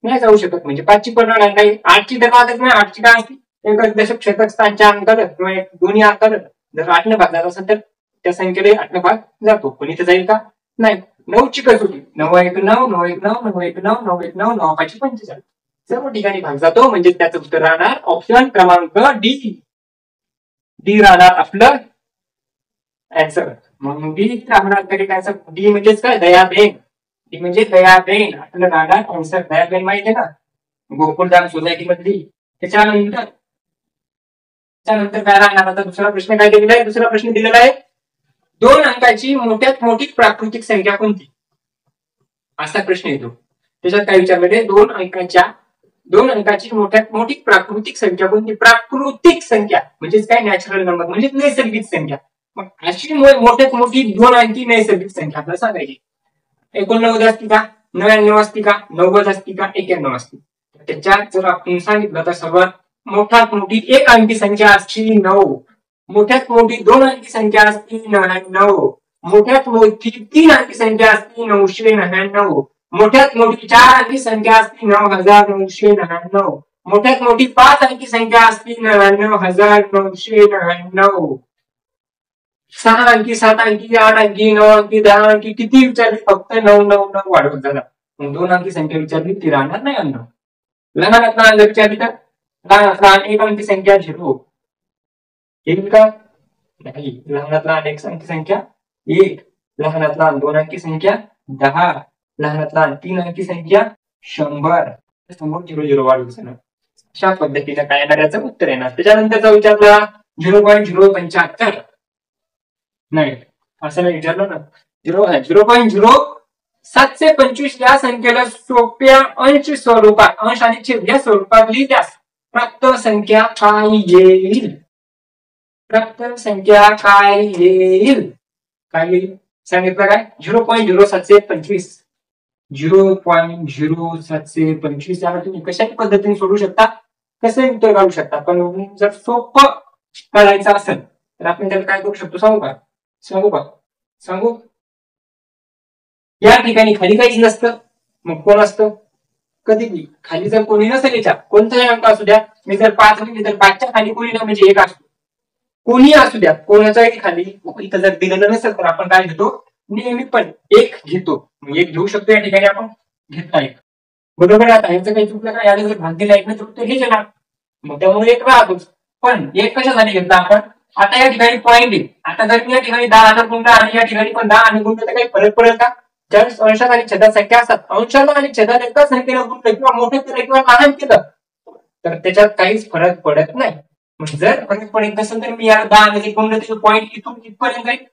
नाही जाऊ शकत. म्हणजे 5ची पण नाही, 8ची तर नाही, 8ची काय असते एक दशक शतक स्थानच्या अंकात किंवा दोन्ही अंकात जर 8 ने भाग जात असेल तर त्या संख्येला 8 ने भाग जातो, पण इथे जाईल का नाही. 9ची कसोटी 9 1 9 9 1 9 9 1 9 9 1 9 9 5 45 सर्व ठिकाणी भाग जातो. म्हणजे त्याचं उत्तर राहणार ऑप्शन क्रमांक डी राहणार आपलं आन्सर. मग डी राहणार तरी काय, डी म्हणजेच काय दयाबेन. डी म्हणजे दयाबेन आपलं राहणार आन्सर. दयाबेन माहिती आहे ना, गोकुळधाम सोसायटी मधली. त्याच्यानंतर काय राहणार, आता दुसरा प्रश्न काय दिलेला आहे, दुसरा प्रश्न दिलेला आहे 2 अंकाची मोठ्यात मोठी प्राकृतिक संख्या कोणती, असा प्रश्न येतो. त्याच्यात काय विचारलं, 2 अंकाची मोठ्यात मोठी प्राकृतिक संख्या कोणती. प्राकृतिक संख्या म्हणजेच काय नॅचरल नंबर म्हणजे नैसर्गिक संख्या. मग अशी मोठ्यात मोठी 2 अंकी नैसर्गिक संख्या आपल्याला सांगायची. 89 असती का, 99 असती का, 90 असती का, 91 असती. त्याच्यात जर आपण सांगितलं तर सर्वात मोठ्यात मोठी 1 अंकी संख्या असती 9, मोठ्यात मोठी 2 अंकी संख्या असती 99, मोठ्यात मोठी 3 अंकी संख्या असती 999, मोठ्यात मोठी 4 अंकी संख्या असती 9999, मोठ्यात मोठी 5 अंकी संख्या असती 99999, 6 अंकी 7 अंकी 8 अंकी 9 अंकी 10 अंकी किती विचारली, फक्त 999 वाढवत जाणार. 2 अंकी संख्या विचारली ती राहणार नाही अन्न. लहानातला विचारली तर लहानातला 1 अंकी संख्या 0 येईल का नाही. लहानातला अनेक अंकी संख्या 1, लहानातला 2 अंकी संख्या 10, लहानातला 3 अंकी संख्या 100. समोर 0 वाढवायचं ना, अशा पद्धतीने काय येणार याचं उत्तर येणार. त्याच्यानंतरचा विचारला 0.075, नाही असं नाही विचारलं ना, 0.0725 या संख्येला सोप्या अंश स्वरूपात, अंश आणि छेद या स्वरूपात लिहिल्यास प्राप्त संख्या काय येईल? प्राप्त संख्या काय येईल? काय येईल सांगितलं काय? 0.0725. 0.0725 याला तुम्ही कशाही पद्धतीने सोडू शकता, कसं उत्तर काढू शकता. पण जर सोपं काढायचं असेल तर आपण त्याला काय करू शकतो सांगू का? सांगू. या ठिकाणी खाली काहीच नसतं, मग कोण असतं? कधी खाली जर कोणी नसेल, याच्या कोणताही अंक असू द्या, मी जर 5 लिहिले तर 5च्या खाली कोणी ना म्हणजे 1 असतो. कोणी असू द्या, कोणाच्याही खाली इथं जर दिलेलं नसेल तर आपण काय घेतो? नेहमी पण 1 घेतो. 1 घेऊ शकतो, या ठिकाणी आपण घेतला 1. बरोबर. आता याचं काही चुकलं का? याला जर भाग दिला 1 तर हे येणार, मग त्यामुळे 1 राहतोच. पण 1 कशासाठी घेतला आपण? आता या ठिकाणी पॉईंट आहे. आता जर मी या ठिकाणी 10,000 गुणला आणि या ठिकाणी पण 10 आणि गुणलं तर काही फरक पडेल का? ज्यावेळेस अंशात आणि छेदात संख्या असतात, अंशाला आणि छेदात एकाच संख्येला गुणलं किंवा मोठं केलं किंवा लहान केलं तर त्याच्यात काहीच फरक पडत नाही. मग जर फरक पडत नसेल तर मी याला 10 आणि गुणलं त्याचं पॉईंट इथून इथपर्यंत जाईल.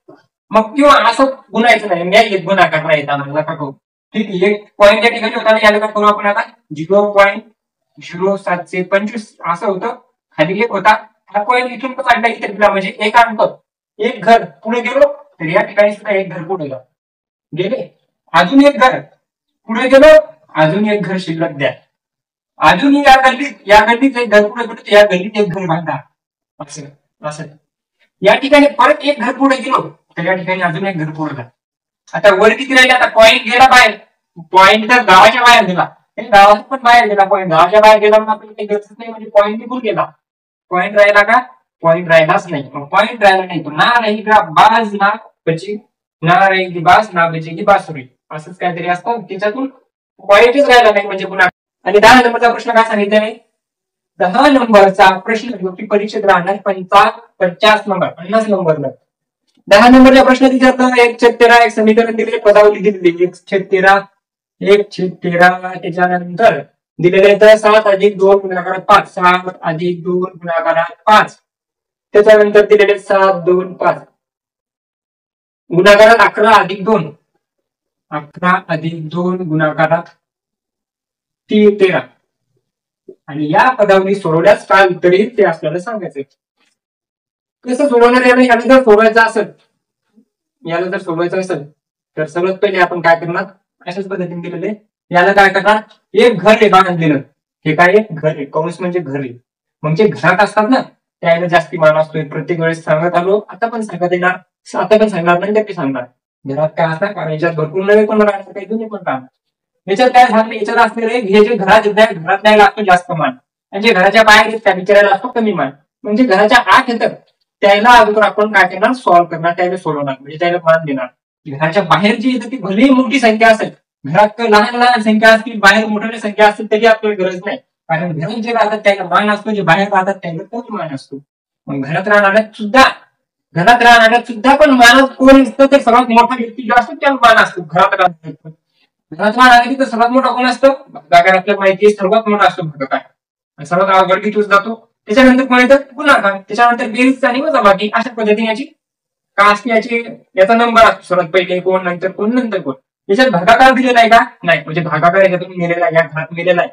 मग किंवा असं गुणायचं नाही, मी एक गुणाकार नाही येत आम्हाला का करू. ठीक आहे, एक पॉईंट या ठिकाणी होता, याला काय करू आपण आता? 0.0725 असं होतं. खाली 1 होता, हा पॉईंट इथून काढला इथे म्हणजे 1 अंक, 1 घर पुढे गेलो तर या ठिकाणी सुद्धा 1 घर पुढे गेले. अजून 1 घर पुढे गेलो, अजून 1 घर शिल्लक द्या. अजून या गल्लीत 1 घर पुढे गेलो, या गल्लीत 1 घर बांधा. असं या ठिकाणी परत 1 घर पुढे गेलो तर या ठिकाणी अजून 1 घर पुढे. आता वर किती राहिले? आता पॉईंट गेला बाहेर, पॉईंट तर गावाच्या बाहेर गेला, गावात पण बाहेर गेला, पॉईंट गावाच्या बाहेर गेला मग आपल्याला काही गरज नाही, म्हणजे पॉईंट निघून गेला. पॉईंट राहिला का? पॉईंट राहिलाच नाही. पॉईंट राहिला नाही तो ना राहिला बाज ना बची, ना राहिली बाज ना बचेगी बासुरी, असंच काहीतरी असतं. त्याच्यातून पॉईंटच राहिला नाही म्हणजे पुन्हा. आणि 10 नंबरचा प्रश्न काय सांगितलं नाही? 10 नंबरचा प्रश्न परीक्षेत राहणार 50 नंबर 50 नंबरला. 10 नंबरच्या प्रश्नात विचारलं 1/13 एक समीकरण दिले, पदावली दिलेली 1/13 त्याच्यानंतर दिलेले तर 7 अधिक 2 गुणाकारात 5, 7 अधिक 2 गुणाकारात 5. त्याच्यानंतर दिलेले 7, 2, 5 गुणाकारात 11 अधिक 2, 11 अधिक 2 गुणाकारात 13. आणि या पदावली सोडवल्यास काय उत्तर येईल ते आपल्याला सांगायचं. कसं सोडवणार? याला जर सोडवायचं असेल तर सर्वात पहिले आपण काय करणार? अशाच पद्धतीने दिलेले याला काय करणार? 1 घर आहे बांधलेलं, हे काय आहे? घर आहे, कंस म्हणजे घर आहे. मग जे घरात असतात ना त्याला जास्ती मान असतोय. प्रत्येक वेळेस सांगत आलो, आता पण सांगत येणार, आता पण सांगणार नाही ते सांगणार. घरात काय असणार? कारण याच्यात भरपूर नवे पण राहणार, काही जुने पण राहणार. याच्यात काय झालं? याच्यात असलेले हे जे घरात द्यायला असतो जास्त मान, आणि जे घराच्या बाहेर येत त्या विचारायला असतो कमी मान. म्हणजे घराच्या आत येतात त्याला अगोदर आपण काय करणार? सॉल्व्ह करणार, त्याला सोडवणार, म्हणजे त्याला मान देणार. घराच्या बाहेर जी येते ती भलेही मोठी संख्या असेल, घरात लहान संख्या असतील, बाहेर मोठ्या संख्या असतील तरी आपल्याला गरज नाही. कारण घरात जे राहतात त्याला मान असतो, जे बाहेर राहतात त्याला कमी मान असतो. मग घरात राहणाऱ्यात सुद्धा पण मानात कोण असतं? तर सर्वात मोठा व्यक्ती जो असतो त्याला मान असतो. घरात राहणाऱ्या तिथं सर्वात मोठा कोण असतं? भागाकार. आपल्याला माहिती आहे सर्वात मोठा असतो भागाकार, सर्वात अवघड कितीच जातो. त्याच्यानंतर कोण येतं? गुणाकार. त्याच्यानंतर बेरीज आणि वजाबाकी. अशा पद्धतीने याची काय असते? याचा नंबर असतो, सर्वात पहिले कोण, नंतर कोण, नंतर कोण. याच्यात भागाकार दिलेला आहे का? नाही, म्हणजे भागाकार याच्यातून मेलेला आहे, या घरात मेलेला आहे.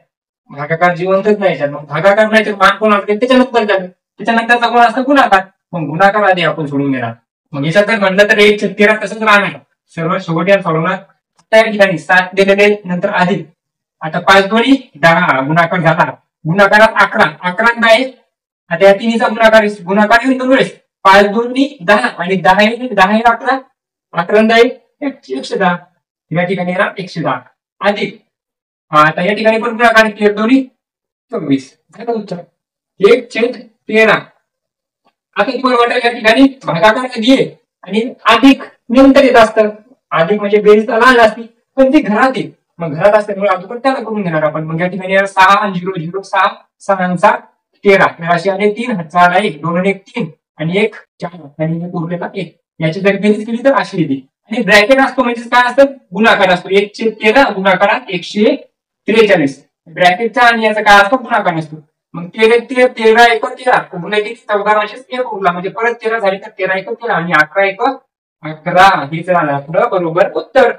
भागाकार जिवंतच नाही याच्यात. मग भागाकार नाही तर मान कोण असते? त्याच्यानंतर झालं. त्याच्यानंतरचा कोण असतं? गुणाकार. मग गुणाकार आधी आपण सोडून घेणार. मग याच्यात जर म्हटलं तर 1/13 तसंच राहणार, सर्व शेवटी सोडवणार. त्या ठिकाणी 7 दिलेले, नंतर अधिक. आता 5 दोन्ही 10 गुणाकार झाला, गुणाकारात 11, 11 आहे. आता या तिन्हीचा गुणाकार येईल 2 वेळेस. 5 दोन्ही 10 आणि 10 11, 11 110. या ठिकाणी येणार 110 अधिक. आता या ठिकाणी पण गुणाकार केले, दोन्ही 24 झालं उत्तर 1/13. आता तुम्हाला वाटेल या ठिकाणी भागाकार कधी आहे आणि अधिक नंतर येत असतं. अधिक म्हणजे बेरीज लहान असते पण ती घरात आहे, मग घरात असल्यामुळे अगोदर त्याला करून घेणार आपण. मग या ठिकाणी 6 आणि 0 0 6 6 13 राशी आणि 3 4 1 2 1 3 आणि 1 4 आणि उरलेला 1. याची जर बेरीज केली तर अशी येते. आणि ब्रॅकेट असतो म्हणजे काय असतं? गुणाकार असतो. 1/13 गुणाकारात 143. ब्रॅकेटचा आणि याचा काय असतो गुणाकार नसतो. मग 13 एक 13 गुणिले 14 एक उरला म्हणजे परत 13 झाली तर 13 एक 13 आणि 11 एक 11 हेच राहणार आपलं बरोबर उत्तर.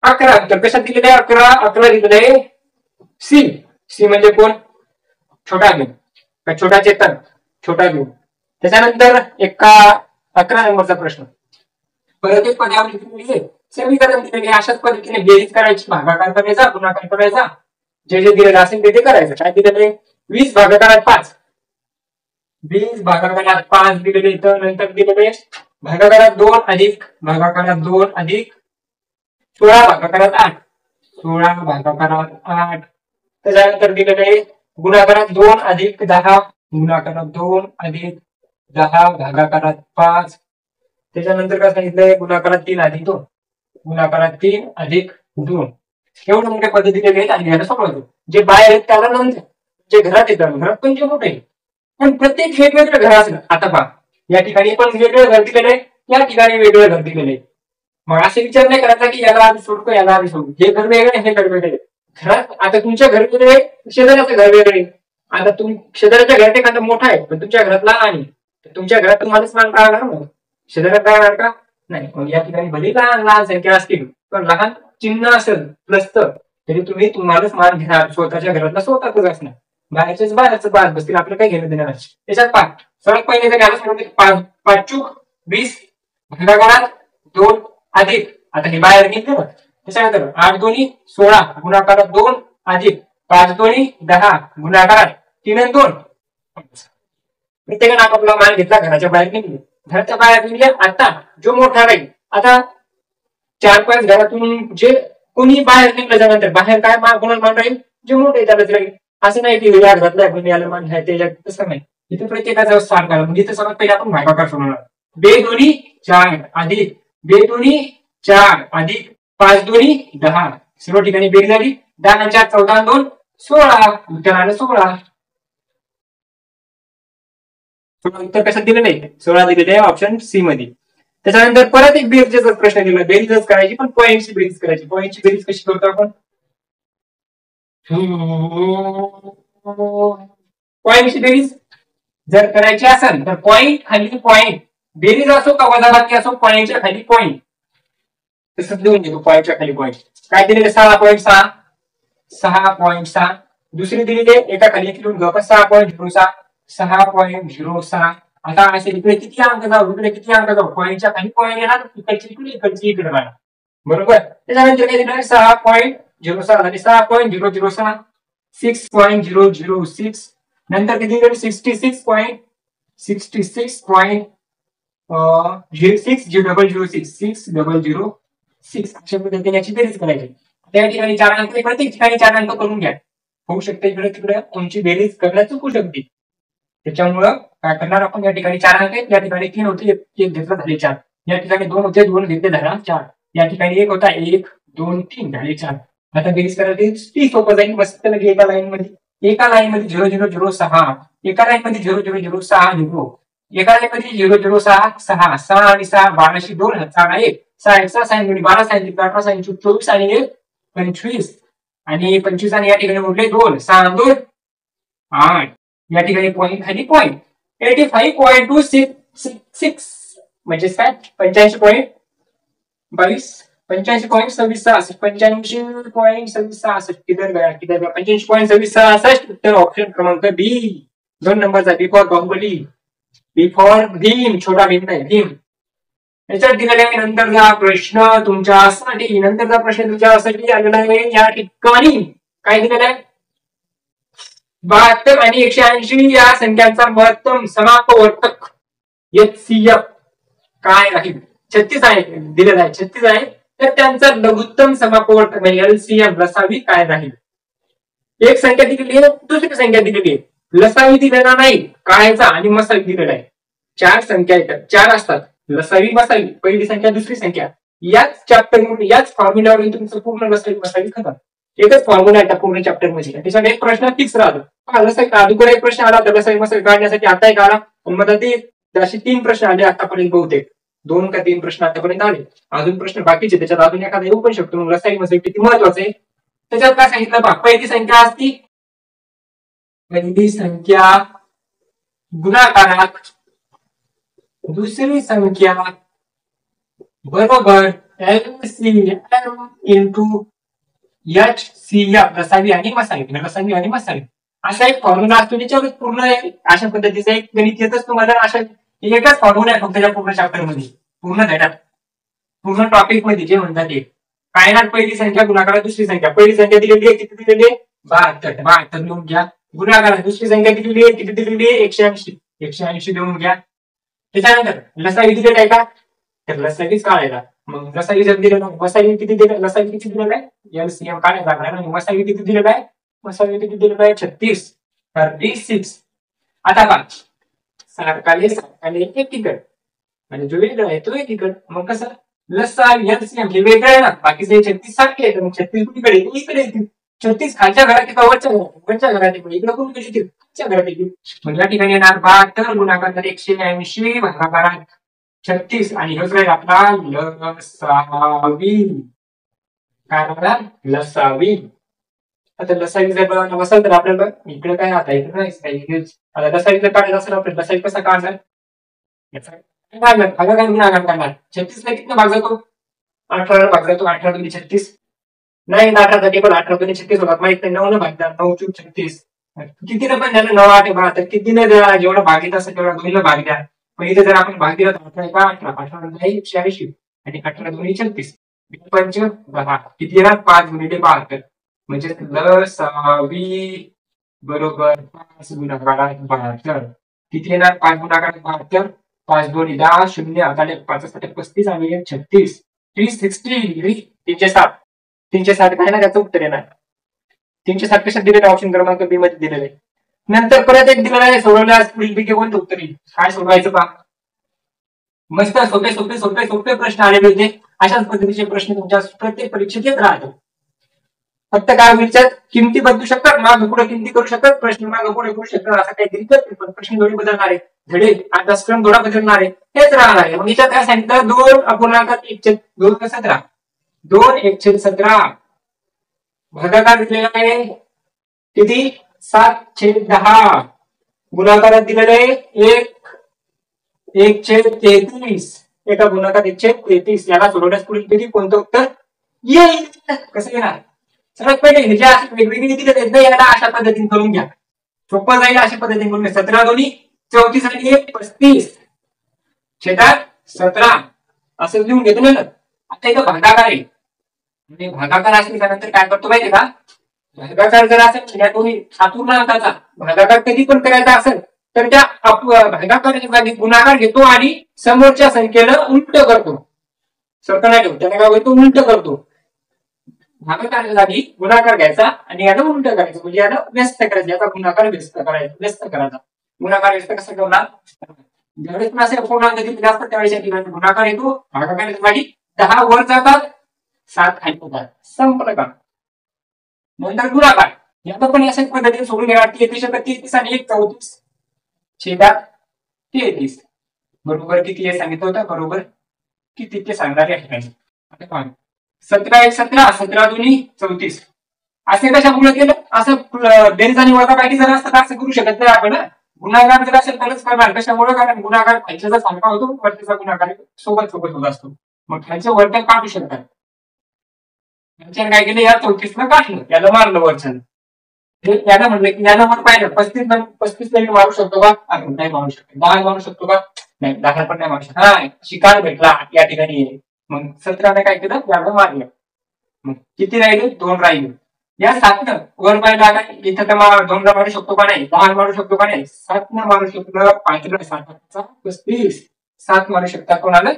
11 तर कशात दिलेलं आहे 11 दिलेलं आहे सी. सी म्हणजे कोण छोटा घेऊ का छोटा चेतन छोटा घेऊ. त्याच्यानंतर 11 नंबरचा प्रश्न परत एक पदावली दिलेली आहे समीकरण दिलेले अशाच पद्धतीने बेरीज करायची भागाकार करायचा गुणाकार करायचा जे जे दिलेलं असेल ते करायचं. काय दिलेलं आहे 20 भागाकारात 5 20 भागाकारात 5 दिलेले तर नंतर दिलेले भागाकारात 2 अधिक भागाकारात 2 अधिक 16 भागाकारात 8 16 भागाकारात 8 त्याच्यानंतर दिलेले गुणाकारात 2 अधिक 10 गुणाकारात 2 अधिक 10 भागाकारात 5 त्याच्यानंतर काय सांगितलंय गुणाकारात 3 अधिक 2 गुणाकारात 3 अधिक 2 एवढं मोठ्या पद्धतीने घेत आणि घ्यायला सोडवतो. जे बाहेर आहेत त्याला नंतर जे घरात येतात घरात पण जे मोठे पण प्रत्येक वेगवेगळं घर असलं. आता पहा या ठिकाणी पण वेगळं घर दिलेलं आहे या ठिकाणी वेगळं घर दिलेलं आहे. मग असे विचार नाही करायचा की याला आधी सोडतो याला आधी सोडतो. हे घर वेगळे हे घर वेगळे घरात. आता तुमच्या घर वेगळे शेजाऱ्याचं घर वेगळे. आता शेजाऱ्याच्या घरात एखादा मोठा आहे पण तुमच्या घरात लहान आहे तुमच्या घरात तुम्हालाच मान राहणार मग शेजाऱ्यात राहणार का नाही. मग या ठिकाणी भले लहान लहान संख्या असतील पण लहान चिन्ह असेल प्लसचं तरी तुम्हालाच मान घेणार स्वतःच्या घरातला स्वतःच असणार बाहेरच्याच बाहेरच बाहेर बसतील आपलं काही घेणं देणार. त्याच्यात सर्वात पहिले जर घ्यायला 5 20 भागाकारात 2 अधिक आता हे बाहेर निघते बघ त्याच्यानंतर 8 दोन्ही 16 गुणाकारात 2 अधिक 5 दोन्ही 10 गुणाकारात 3 आणि 2 प्रत्येकाने आपापला मान घेतला घराच्या बाहेर निघले. घराच्या बाहेर निघले आता जो मोठा राहील आता 4-5 घरातून जे कोणी बाहेर निघल्याच्यानंतर बाहेर काय कोणाला मान राहील जे मोठे त्यालाच राहील. असं नाही की या घरातल्या कोणी याला मान घ्याय त्याच्यात तसं नाही. इथे प्रत्येकाचा स्थान करा म्हणजे इथे सर्वात पहिले आपण भागाकार सोडवणार. 2 दोन्ही 4 अधिक 2 दोन्ही 4 अधिक 5 दोन्ही 10 सर्व ठिकाणी बेरीज झाली 10 आणि 4 14 आणि 2 16 उत्तर आलं 16. उत्तर कशात दिलेलं आहे 16 दिलेलं आहे ऑप्शन सी मध्ये. त्याच्यानंतर परत एक बेरीजचा प्रश्न दिला बेरीजच करायची पण पॉईंटची बेरीज करायची. पॉईंटची बेरीज कशी करतो आपण पॉईंटची बेरीज जर करायची असेल तर पॉईंट खाली पॉईंट बेरीज असो का वजाबाकी असो पॉईंटच्या खाली पॉईंट तसंच देऊन देतो. पॉईंटच्या खाली पॉईंट काय दिलेले 6.6 6.6 दुसरी दिलेली एका खाली एक लिहून घेऊ आपण 6.06 6.06. आता असे इकडे किती अंक जाऊ इकडे किती अंक जाऊ पॉईंटच्या खाली पॉईंट येणार इकडची इकडे राहणार बरोबर. त्याच्यानंतर काय दिलं 6.06 आणि 6.006 6.006 नंतर किती दिलं 66.006 अशा पद्धतीने याची बेरीज करायची. त्या ठिकाणी 4 अंक प्रत्येक ठिकाणी 4 अंक करून घ्या. होऊ शकते इकडे तिकडे तुमची बेरीज करण्यात चुकू शकते. त्याच्यामुळं काय करणार आपण या ठिकाणी 4 अंक आहेत या ठिकाणी 3 होते एक घेतलं झाले 4 या ठिकाणी 2 होते 2 घेतले झाला 4 या ठिकाणी 1 होता 1 2 3 झाले 4. आता बेरीज करायची ती सोपं जाईल मस्त लगे एका लाईन मध्ये 0006 एका लाईन मध्ये 0006 लिहू एका लाईन मध्ये 0006 6 आणि 6 12शी 2 4 1 6 1 6 6 12 6 18 6 24 आणि 1 25 आणि 25 आणि या ठिकाणी उरले 2 6 2 8 या ठिकाणी पॉईंट खाली पॉईंट 85.266 म्हणजे काय 85.22 85.26 85.26 किधर गया 85.26 उत्तर ऑप्शन क्रमांक बी 2 नंबरचा B for Bahubali B for Bhim Chhota Bhim नाही भीम. याच्यात दिलेला आहे नंतरचा प्रश्न तुमच्यासाठी आलेला आहे. या ठिकाणी काय दिलेलं आहे 72 आणि 180 या संख्यांचा महत्तम समापवर्तक HCF काय राहील 36 आहे दिलेला आहे 36 आहे तर त्यांचा लघुत्तम समापवर्तक म्हणजे LCM लसावी काय राहील. एक संख्या दिलेली आहे दुसरी संख्या दिलेली आहे लसावी दिलेला नाही काळाचा आणि मसावी दिलेला आहे. 4 संख्या येतात 4 असतात लसावी मसावी पहिली संख्या दुसरी संख्या याच चॅप्टर मध्ये याच फॉर्म्युलावरून तुमचं पूर्ण लसावी मसावी खतम. एकच फॉर्म्युला आहे पूर्ण चॅप्टर मध्ये त्याच्यात एक प्रश्न फिक्स राहतो. अगोदर एक प्रश्न आला तर लसावी मसावी काढण्यासाठी आता एक आला पण मग ते असे 3 प्रश्न आले आतापर्यंत बहुतेक 2 का 3 प्रश्न आतापर्यंत आले अजून प्रश्न बाकीचे त्याच्यात अजून एखादा येऊ पण शकतो. लसावी मसावी किती महत्वाचं आहे त्याच्यात काय सांगितलं पहा, पहिली संख्या असती, पहिली संख्या गुणाकारात दुसरी संख्या बरोबर LCM इंटू HCF, रसावी आणि मसावी. असा एक फॉर्म्युला असतो, त्याच्यावर पूर्ण अशा पद्धतीचा एक गणित येतच तुम्हाला. अशा एकच फॉर्म्युला आहे फक्त त्या पूर्ण चॅप्टर मध्ये, पूर्ण धड्यात, पूर्ण टॉपिक मध्ये जे म्हणतात ते कायनात पहिली संख्या गुणाकारात दुसरी संख्या. पहिली संख्या दिलेली आहे, किती दिलेली आहे? 72 लिहून घ्या. गुणाकारात दुसरी संख्या किती दिलेली आहे? किती दिलेली आहे? 180 लिहून घ्या. त्याच्यानंतर लसावी दिलेला आहे का? तर लसावीच काढायला. मग लसावी जर दिलेला मसावी किती दिलेला, लसावी किती दिलेला आहे? LCM काढायला लागणार. आणि मसावी किती दिलेला आहे? मसावी किती दिलेला आहे? 36. आता पहा, सारखाले एकीकड आणि जो वेगळा आहे तो एकीकड. मग कसं लसावी LCM हे वेगळं आहे ना, बाकीचे 36 सारखे आहे. मग 36 कुणीकडे? इकडे येतील. 36 खालच्या घरात किंवा वरच्या घरात इकडे कोण कशी येतील? खालच्या घरात येतील. मग या ठिकाणी येणार 72 गुणाकार 180 भागाकारात 36 आणि हेच राहील आपला लसावी. काय म्हणणार? लसावी. आता लसावी जर बघा असेल तर आपल्याला इकडे काय आता इकडे नाही काही. आता लसावी जर काढायला असेल आपल्याला लसावी कसा काढणार? भागा काय गुणाकार करणार? 36 ला किती भाग जातो? 18 भाग जातो. 18 दुनी 36 नाही, 18 टेबल 18 दुनी 36 होतात. माहित नाही, 9 भाग 9 चूक 36. कितीनं पण झालं 9 8 72. कितीनं द्या, जेवढा भाग येत असेल तेवढा दोन्हीला भाग द्या. पण इथे जर आपण भाग दिला तर 18 180 आणि 18 दुनी 36 पंच 10. किती येणार? 5 गुणिले 72 म्हणजे लसावी बरोबर 5 गुणाकारात 72. किती येणार? 5 गुणाकारात 72. 5 2 10 0 आता 5 35 आणि 36 360 307. 307 काय ना त्याचं उत्तर येणार. 307 कशात दिलेलं? ऑप्शन क्रमांक बी मध्ये दिलेलं आहे. नंतर परत एक दिलेलं आहे, सोडवल्यास पुढील पैकी कोणतं उत्तर येईल? काय सोडवायचं पहा. मस्त सोपे प्रश्न आलेले होते. अशाच पद्धतीचे प्रश्न तुमच्या प्रत्येक परीक्षेत येत राहतात. फक्त काय विचार किमती बदलू शकतात, माग पुढे किमती करू शकतात, प्रश्न माग पुढे करू शकतात, असं काहीतरी करते. पण प्रश्न थोडी बदलणार आहे, धडे अभ्यासक्रम थोडा बदलणार आहे, हेच राहणार आहे. मग याच्यात काय सांगितलं? 2 अपूर्णांकात 1/2 2/17 भागाकार दिलेला आहे किती? 7/10. गुणाकारात दिलेलं आहे 1/33. एका गुणाकारात 1/33. याला सोडवण्यास पुढील पैकी कोणतं उत्तर येईल? कसं येणार? सगळ्यात पहिले हे जे वेगवेगळी दिले आहेत ना, याला अशा पद्धतीने करून घ्या, सोपं जाईल. अशा पद्धतीने करून घ्या. 17 दोन्ही 34 आणि 1 35 छेदात 17 असं लिहून घेतो ना. आता इथं भागाकार आहे आणि भागाकार असल्यानंतर काय करतो माहितीये का? भागाकार जर असेल या दोन्ही अपूर्णांकाचा भागाकार कधी पण करायचा असेल तर त्या भागाकाराच्या जागी गुणाकार घेतो आणि समोरच्या संख्येला उलट करतो. सरकं नाही ठेवतो, त्याने काय होतो? उलट करतो. भागाकाराच्या जागी गुणाकार घ्यायचा आणि याला उलट करायचं, म्हणजे याला व्यस्त करायचं. याचा गुणाकार व्यस्त करायचा. गुणाकार व्यस्त कसं करणार? ज्यावेळेस पण असे अपूर्णांक दिलेले असतात त्यावेळेस या ठिकाणी गुणाकार येतो. भागाकाराच्या जागी 10 वर जातात, 7 खाली होतात. संपलं का? नंतर गुणाकार याला पण अशाच पद्धतीने सोडून घेणार. 33 आणि 1 34 छेदात 33 बरोबर किती हे सांगितलं होतं? बरोबर किती ते सांगणार या ठिकाणी. आता पहा 17 1 17 17 दोन्ही 34 असे कशामुळे केलं? असं बेरीज आणि वजाबाकी जर असतं असं करू शकत नाही आपण. गुणाकार जर असेल तरच करणार. कशामुळे? कारण गुणाकार खालच्याचा सारखा होतो, वरच्याचा गुणाकार सोबत होत असतो. मग खालच्या वरच्या काढू शकतात. काय केलं? या 34 न काढलं, याला मारलं वरच्यानं. याला म्हणलं की याला वर पाहिलं 35 मी मारू शकतो का? नाही मारू शकतो. 10 मारू शकतो का? नाही, 10 पण नाही मारू शकतो. हा शिकार भेटला या ठिकाणी. मग 17 काय केलं? याला मारलं. मग किती राहिले? 2 राहिले. या 7 न वर पाहिला का? इथं तर 2 ला मारू शकतो का? नाही. 10 मारू शकतो का? नाही. 7 न मारू शकतो. 5 ला 35 7 मारू शकतात कोणाला?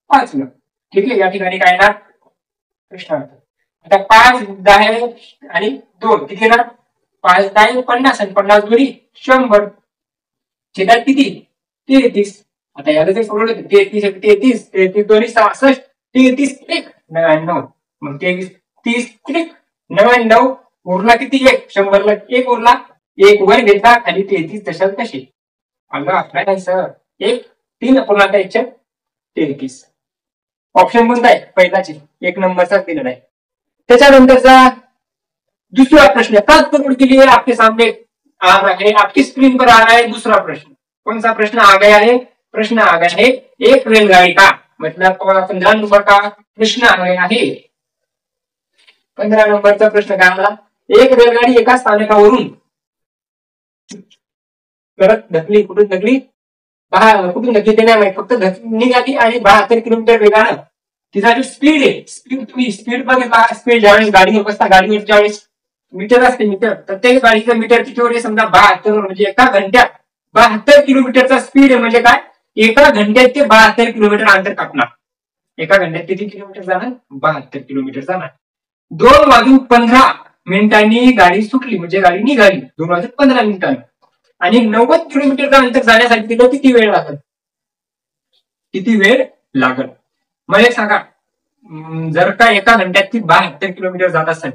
5 न. ठीक आहे. या ठिकाणी काय येणार? प्रश्न आता 5 10 आणि 2 किती येणार? 5 10 50 आणि 50 दोन्ही 100 छेदात किती? 33. आता याला जर सोडवलं 33 दोन्ही 66 33 1 99. मग 30 99 उरला किती? 1 100 ला 1 उरला, 1 वर घेतला खाली 33 तशाच कशी अगं आपल्या नाही सर. 3 अपूर्णांक 1/33 ऑप्शन कोणता आहे? पहिलाची 1 नंबरचाच दिलेला आहे. त्याच्यानंतरचा दूसरा प्रश्न 7 करोड़ के लिए आपके सामने आ रहा है, आपकी स्क्रीन पर आ रहा है दूसरा प्रश्न। कौन सा प्रश्न आ गया है? प्रश्न आ गया है एक रेलगाड़ी का, मतलब 15 नंबर का प्रश्न आ गया है। 15 नंबरचा प्रश्न काय आला? एक रेलगाडी एका स्थानकावरून परत ढकली, कुठून ढकली? कुठून ढकली ते नाही माहित, फक्त निघाली आणि 72 किलोमीटर वेगानं तिचा जो स्पीड आहे, स्पीड तुम्ही स्पीड बघितला, स्पीड ज्यावेळेस गाडीवर बसता, गाडीवर ज्यावेळेस मीटर असते मीटर, तर ते गाडीचं मीटर कितीवर आहे? समजा 72, म्हणजे एका घंट्यात 72 किलोमीटरचा स्पीड आहे, म्हणजे काय? एका घंट्यात ते 72 किलोमीटर अंतर कापणार। एका घंट्यात किती किलोमीटर जाणार? 72 किलोमीटर जाणार। 2:15 गाडी सुटली, म्हणजे गाडी निघाली 2:15 आणि 90 किलोमीटरचं अंतर जाण्यासाठी तिला किती वेळ लागेल? किती वेळ लागेल मला एक सांगा। जर का एका घंट्यात ती 72 किलोमीटर जात असेल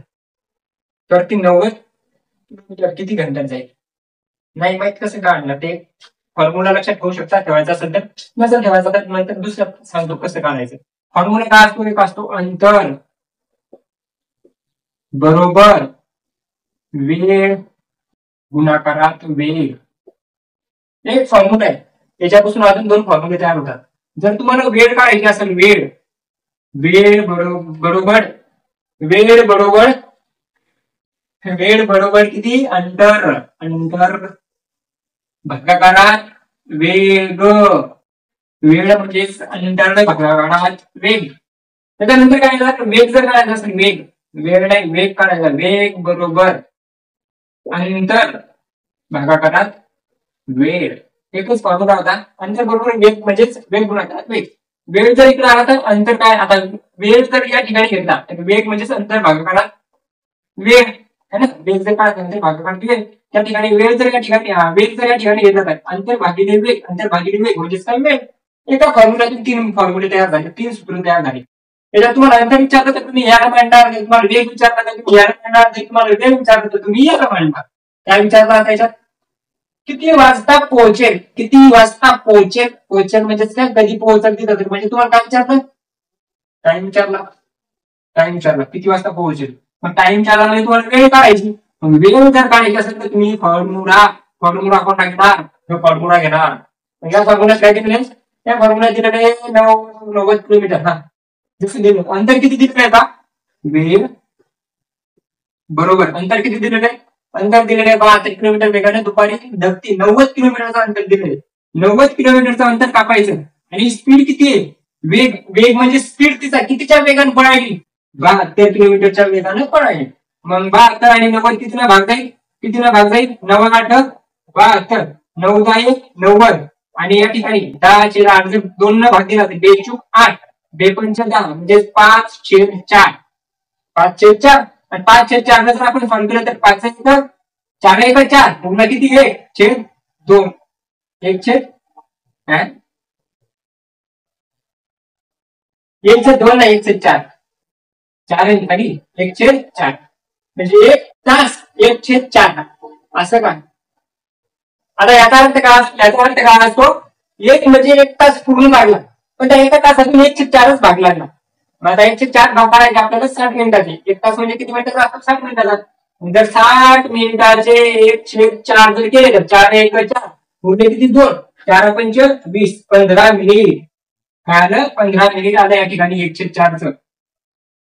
तर ती 90 किलोमीटर किती घंट्यात जाईल? नाही माहित, कसं काढणार ते? फॉर्म्युला लक्षात ठेवू शकता, ठेवायचा असेल तर, नसेल ठेवायचा तर नंतर दुसरं सांगतो कसं काढायचं। फॉर्म्युला काय असतो? एक असतो अंतर बरोबर वेळ गुणाकारात वेग, एक फॉर्म्युला आहे। त्याच्यापासून अजून 2 फॉर्म्युले तयार होतात। जर तुम्हाला वेळ काढायची असेल, वेळ बरोबर वेळ बरोबर किती? अंतर भागाकारात वेग, वेळ म्हणजे अंतर भागाकारात वेग। त्याच्यानंतर काय येणार? वेग जर काढायचा असेल, वेळ नाही, वेग काढायचा, वेग बरोबर अंतर भागाकारात वेळ, एकच फॉर्म्युला होता। अंतर बरोबर वेग म्हणजेच वेग गुणाकारात वेग। वेळ जर इकडे आला तर अंतर काय? आता वेळ जर या ठिकाणी घेतला तर वेग म्हणजेच अंतर भागाकारात वेळ है ना, वेग जर काय अंतर भागाकारात वेग, त्या ठिकाणी वेळ जर या ठिकाणी वेग जर या ठिकाणी घेतला तर अंतर भागिले वेग म्हणजेच काय? वेग। एका फॉर्म्युल्यातून 3 फॉर्म्युले तयार झाले, 3 सूत्र तयार झाले। त्याच्यात तुम्हाला अंतर विचारलं तर तुम्ही याला मांडणार, तुम्हाला वेग विचारला तर तुम्ही याला मांडणार, तुम्हाला वेग विचारलं तर तुम्ही याला मांडणार। काय विचारला त्याच्यात? किती वाजता पोहोचेल, पोहोचेल म्हणजे काय? कधी पोहोचेल तिथं, म्हणजे तुम्हाला काय विचारलं? टाइम विचारला किती वाजता पोहोचेल, मग टाइम विचारला म्हणजे तुम्हाला वेळ काढायची। मग वेळ जर काढायची असेल तर तुम्ही फॉर्म्युला कोणता घेणार? फॉर्म्युला घेणार। या फॉर्म्युला काय दिले? या फॉर्म्युला दिलेले 90 किलोमीटर। जसं दिलं अंतर किती दिलेलं आहे का? वेळ बरोबर अंतर किती दिलेलं आहे? अंतर दिलेलं आहे 72 किलोमीटर वेगाने दुपारी धक्ती 90 किलोमीटरचं अंतर दिलेलं आहे। 90 किलोमीटरचं अंतर कापायचं आणि स्पीड किती आहे? वेग म्हणजे स्पीड तिचा कितीच्या वेगाने पळायली? 72 किलोमीटरच्या वेगाने पळायली। मग 72 आणि 90 कितीला भाग जाईल? 9 8 72, 9 10 90 आणि या ठिकाणी 10 चे 8 2 न भाग दिला तर 2 चूक 8, 2 पंच 10 म्हणजे 5/4, 5/4 आणि 5/4 जर आपण सॉल्व्ह केलं तर 5 4 1 4 पुन्हा किती? 1/2 1/2 नाही 1/4, 4 खाली 1/4 म्हणजे 1 तास 1/4 असं का? आता याचा अर्थ काय असतो? 1 म्हणजे 1 तास पूर्ण लागला, पण त्या एका तासातून 1/4च भाग लागला। मग आता 1/4 भाग काढायचे आपल्याला 60 मिनिटाचे। 1 तास म्हणजे किती मिनिटाचा असतो? 60 मिनिटाचा। जर 60 मिनिटाचे 1/4 जर केले तर 4 1 4 पुढे किती? 2 4 पंच 20, 15 मिनिट। काय आलं? 15 मिनिट आलं या ठिकाणी 1/4चं,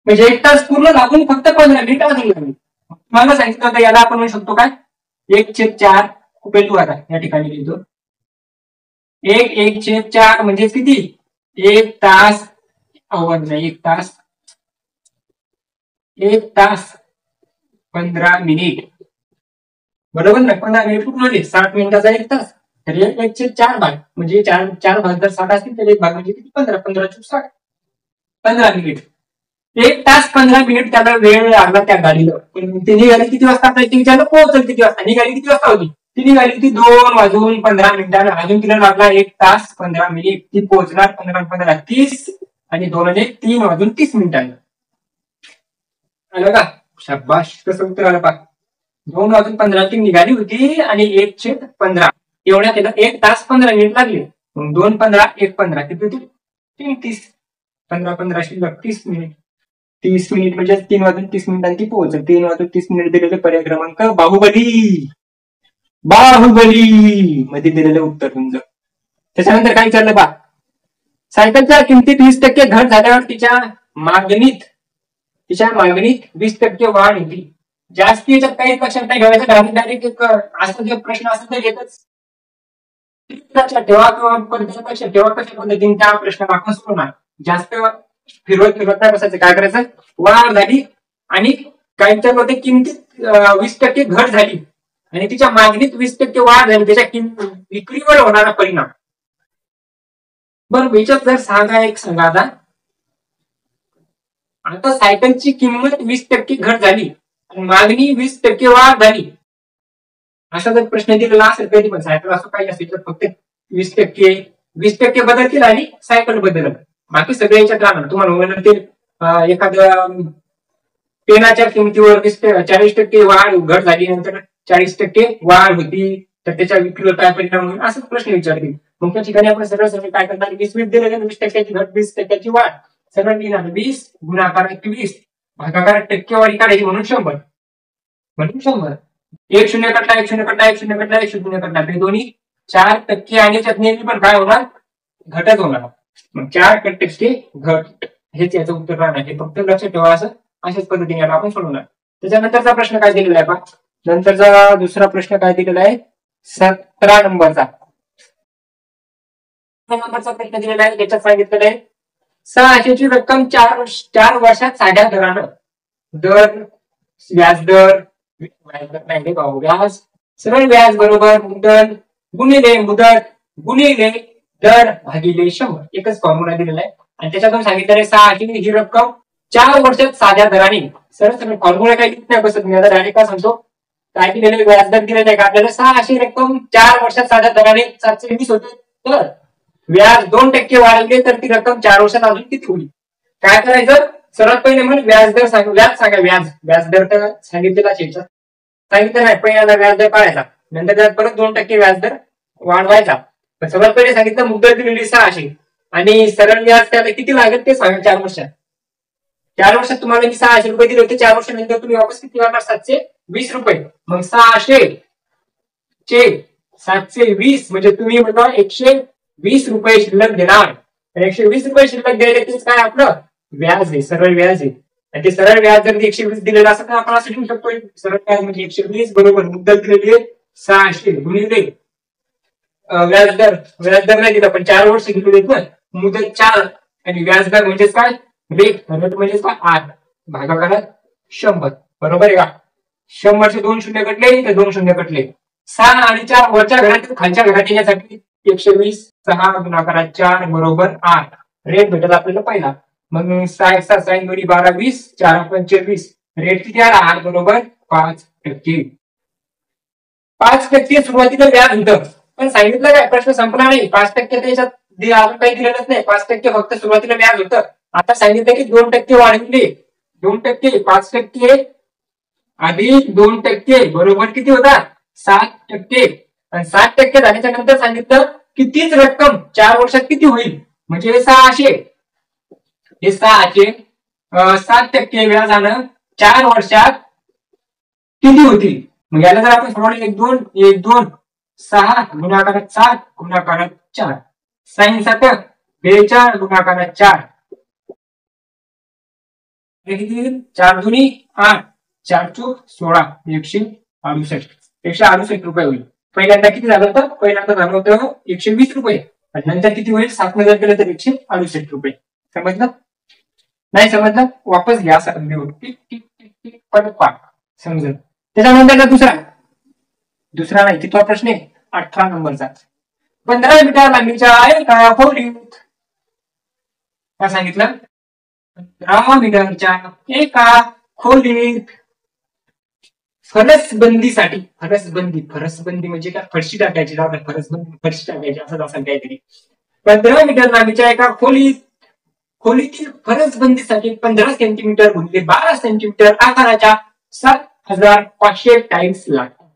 म्हणजे 1 तास पूर्ण लागून फक्त 15 मिनिट अजून लागली। मला सांगितलं होतं याला आपण म्हणू शकतो काय? 1/4 पेटू आता या ठिकाणी लिहितो 1/4 म्हणजे किती? 1 तास 1 तास 15 मिनिट बरोबर ना? 15 मिनिट पूर्ण 60 मिनिटाचा 1 तास, तर 1/4 भाग म्हणजे 4 भाग जर 60 असतील तर 1 भाग म्हणजे किती? 15 15 60 15 मिनिट। 1 तास 15 मिनिट त्याला वेळ लागला त्या गाडीला। पण ती निघाली किती वाजता? आपल्याला विचारलं पोहोचल किती वाजता, निघाली किती वाजता होती? ती निघाली होती 2:15 अजून तिला लागला 1 तास 15 मिनिट। ती पोहोचणार 15 30 आणि 2 म्हणजे 3:30 आलं का? शाबाश, कसं उत्तर आलं पा? 2:15 ती निघाली होती आणि 1/15 एवढ्या त्याला 1 तास 15 मिनिट लागले। 2 15 1 15 किती होती? 3 30, 15 15 शिल्लक 30 मिनिट। 30 मिनिट म्हणजे 3 वाजून 30 मिनिटांनी ती पोहोचेल. 3 वाजून 30 मिनिट दिलेले पर्याय क्रमांक बाहुबली. बाहुबली मध्ये दिलेलं उत्तर तुमचं. त्याच्यानंतर काय विचारलं बा, सायकलच्या किमतीत 20% घट झाल्यावर तिच्या मागणीत 20% वाढ होती. जास्त याच्यात काही लक्षात नाही ठेवायचं. डायरेक्ट एक असा जो प्रश्न असेल तर येतच लक्षात ठेवा किंवा लक्षात ठेवा कशा पद्धतीने त्या प्रश्नाला आपण सोडवणार. जास्त फिरवत नाही बसायचं. काय करायचं, वाढ झाली आणि काहींच्या मध्ये किमतीत 20% घट झाली आणि तिच्या मागणीत 20% वाढ झाली, त्याच्या विक्रीवर होणारा परिणाम. बरं याच्यात जर सांगा आता सायकलची किंमत 20% घट झाली आणि मागणी 20% वाढ झाली, असा जर प्रश्न दिलेला असेल कधी पण सायकल असं काही असेल तर फक्त 20% बदलतील आणि सायकल बदलत, बाकी सगळे याच्यात राहणार. तुम्हाला ते एखाद्या पेनाच्या किमतीवर 40% वाढ घट झाली, नंतर 40% वाढ होती, तर त्याच्या विक्रीवर काय परिणाम होईल असं प्रश्न विचारतील. मग त्या ठिकाणी आपण सरळ काय करणार, 20 दिले 20%ची घट 20%ची वाढ सरळ लिहिणार. 20 गुणाकार 20 भागाकार टक्केवारी काढायची म्हणून 100 एक शून्य कटला 1 कटला ते दोन्ही 4% आणि त्यात नेहमी पण काय होणार, घटच होणार. मग 4% घट हेच याचं उत्तर राहणार. हे फक्त लक्षात ठेवा. अशाच पद्धतीने आपण सोडवणार. त्याच्यानंतरचा प्रश्न काय दिलेला आहे पहा, नंतरचा दुसरा प्रश्न काय दिलेला आहे 17 नंबरचा प्रश्न दिलेला आहे. त्याच्यात सांगितलेलं आहे 600ची रक्कम 4 वर्षात साध्या दरानं व्याजदर सरळ व्याज बरोबर मुदत गुणिले दर भागिले 100 एकच फॉर्म्युला दिलेला आहे. आणि त्याच्यातून सांगितलेलं आहे 600 ही रक्कम 4 वर्षात साध्या दराने, सरळ फॉर्म्युला काही लिहित नाही बसत मी आता डायरेक्ट काय सांगतो, काय दिलेलं व्याजदर दिलेलं आहे का आपल्याला 600 रक्कम 4 वर्षात साध्या दराने 720 होते, तर व्याज 2% वाढवले तर ती रक्कम 4 वर्षात अजून किती होईल. काय करायचं, सर्वात पहिले म्हणजे व्याजदर सांगा. व्याजदर तर सांगितलेला सांगितलं नाही, पहिल्यांदा व्याजदर काढायचा, नंतर त्यात परत 2% व्याजदर वाढवायचा. पण सर्वात पहिले सांगितलं मुदत दिलेली 600 आणि सरळ व्याज त्याला किती लागेल ते सांगा. 4 वर्षात तुम्हाला मी 600 रुपये दिले होते, 4 वर्षानंतर तुम्ही वापस किती करणार, 720 रुपये. मग 600 चे 720 म्हणजे तुम्ही म्हणता 120 रुपये शिल्लक देणार. 120 रुपये शिल्लक द्यायला तेच काय आपलं व्याज आहे, सरळ व्याज आहे. आणि ते सरळ व्याज जर 120 दिलेलं असं तर आपण असं लिहू शकतो, सरळ व्याज म्हणजे 120 बरोबर मुद्दल दिलेली आहे 600 गुणिले व्याजदर नाही दिला पण 4 वर्ष घेतलेले ना, मुदत 4 आणि व्याजदर म्हणजेच काय म्हणजेच काय 8 भागाकारात 100 बरोबर आहे का. 100 2 शून्य कटले तर 2 शून्य कटले. 6 आणि 4 वरच्या घरात खालच्या घरात येण्यासाठी 120 6 गुणाकारात 4 बरोबर 8 रेट भेटत आपल्याला पहिला. मग 6 साईन 12 20 4 25 रेट किती आला 8 बरोबर 5%. 5% सुरुवातीला व्याज होतं, पण सांगितलं काय प्रश्न संपला नाही. 5% त्याच्यात अजून काही दिलेलंच नाही. 5% फक्त सुरुवातीला व्याज होतं. आता सांगितलं की 2% वाढवले 2% 5% अधिक 2% बरोबर किती होता 7%. आणि 7% झाल्याच्या नंतर सांगितलं की तीच रक्कम 4 वर्षात किती होईल, म्हणजे 600 हे 600 7% व्याजानं 4 वर्षात किती होतील. मग याला जर आपण सोडवलं 1 2 6 गुणाकारात 7 गुणाकारात 4 साइन 7 42 गुणाकारात 4 4 दुनी 8 4 चूक 16 168 रुपये होईल. पहिल्यांदा किती झालं होतं, पहिल्यांदा झालं होतं 120 रुपये आणि नंतर किती होईल 7 ने जर केलं तर 168 रुपये. समजलं नाही समजलं वापस घ्या परत समजलं. त्याच्यानंतर दुसरा नाही कितवा प्रश्न आहे 18 नंबरचा. 15 मीटर लांबीच्या एका खोलीत काय सांगितलं, 15 मीटरच्या एका खोलीत फरसबंदी म्हणजे काय, फरशी टाकायची फरशी टाकायची असं असेल काहीतरी. 15 मीटर लांबीच्या एका खोलीतील फरसबंदीसाठी 15 सेंटीमीटर गुणिले 12 सेंटीमीटर आकाराच्या 7500 टाइल्स लागतात.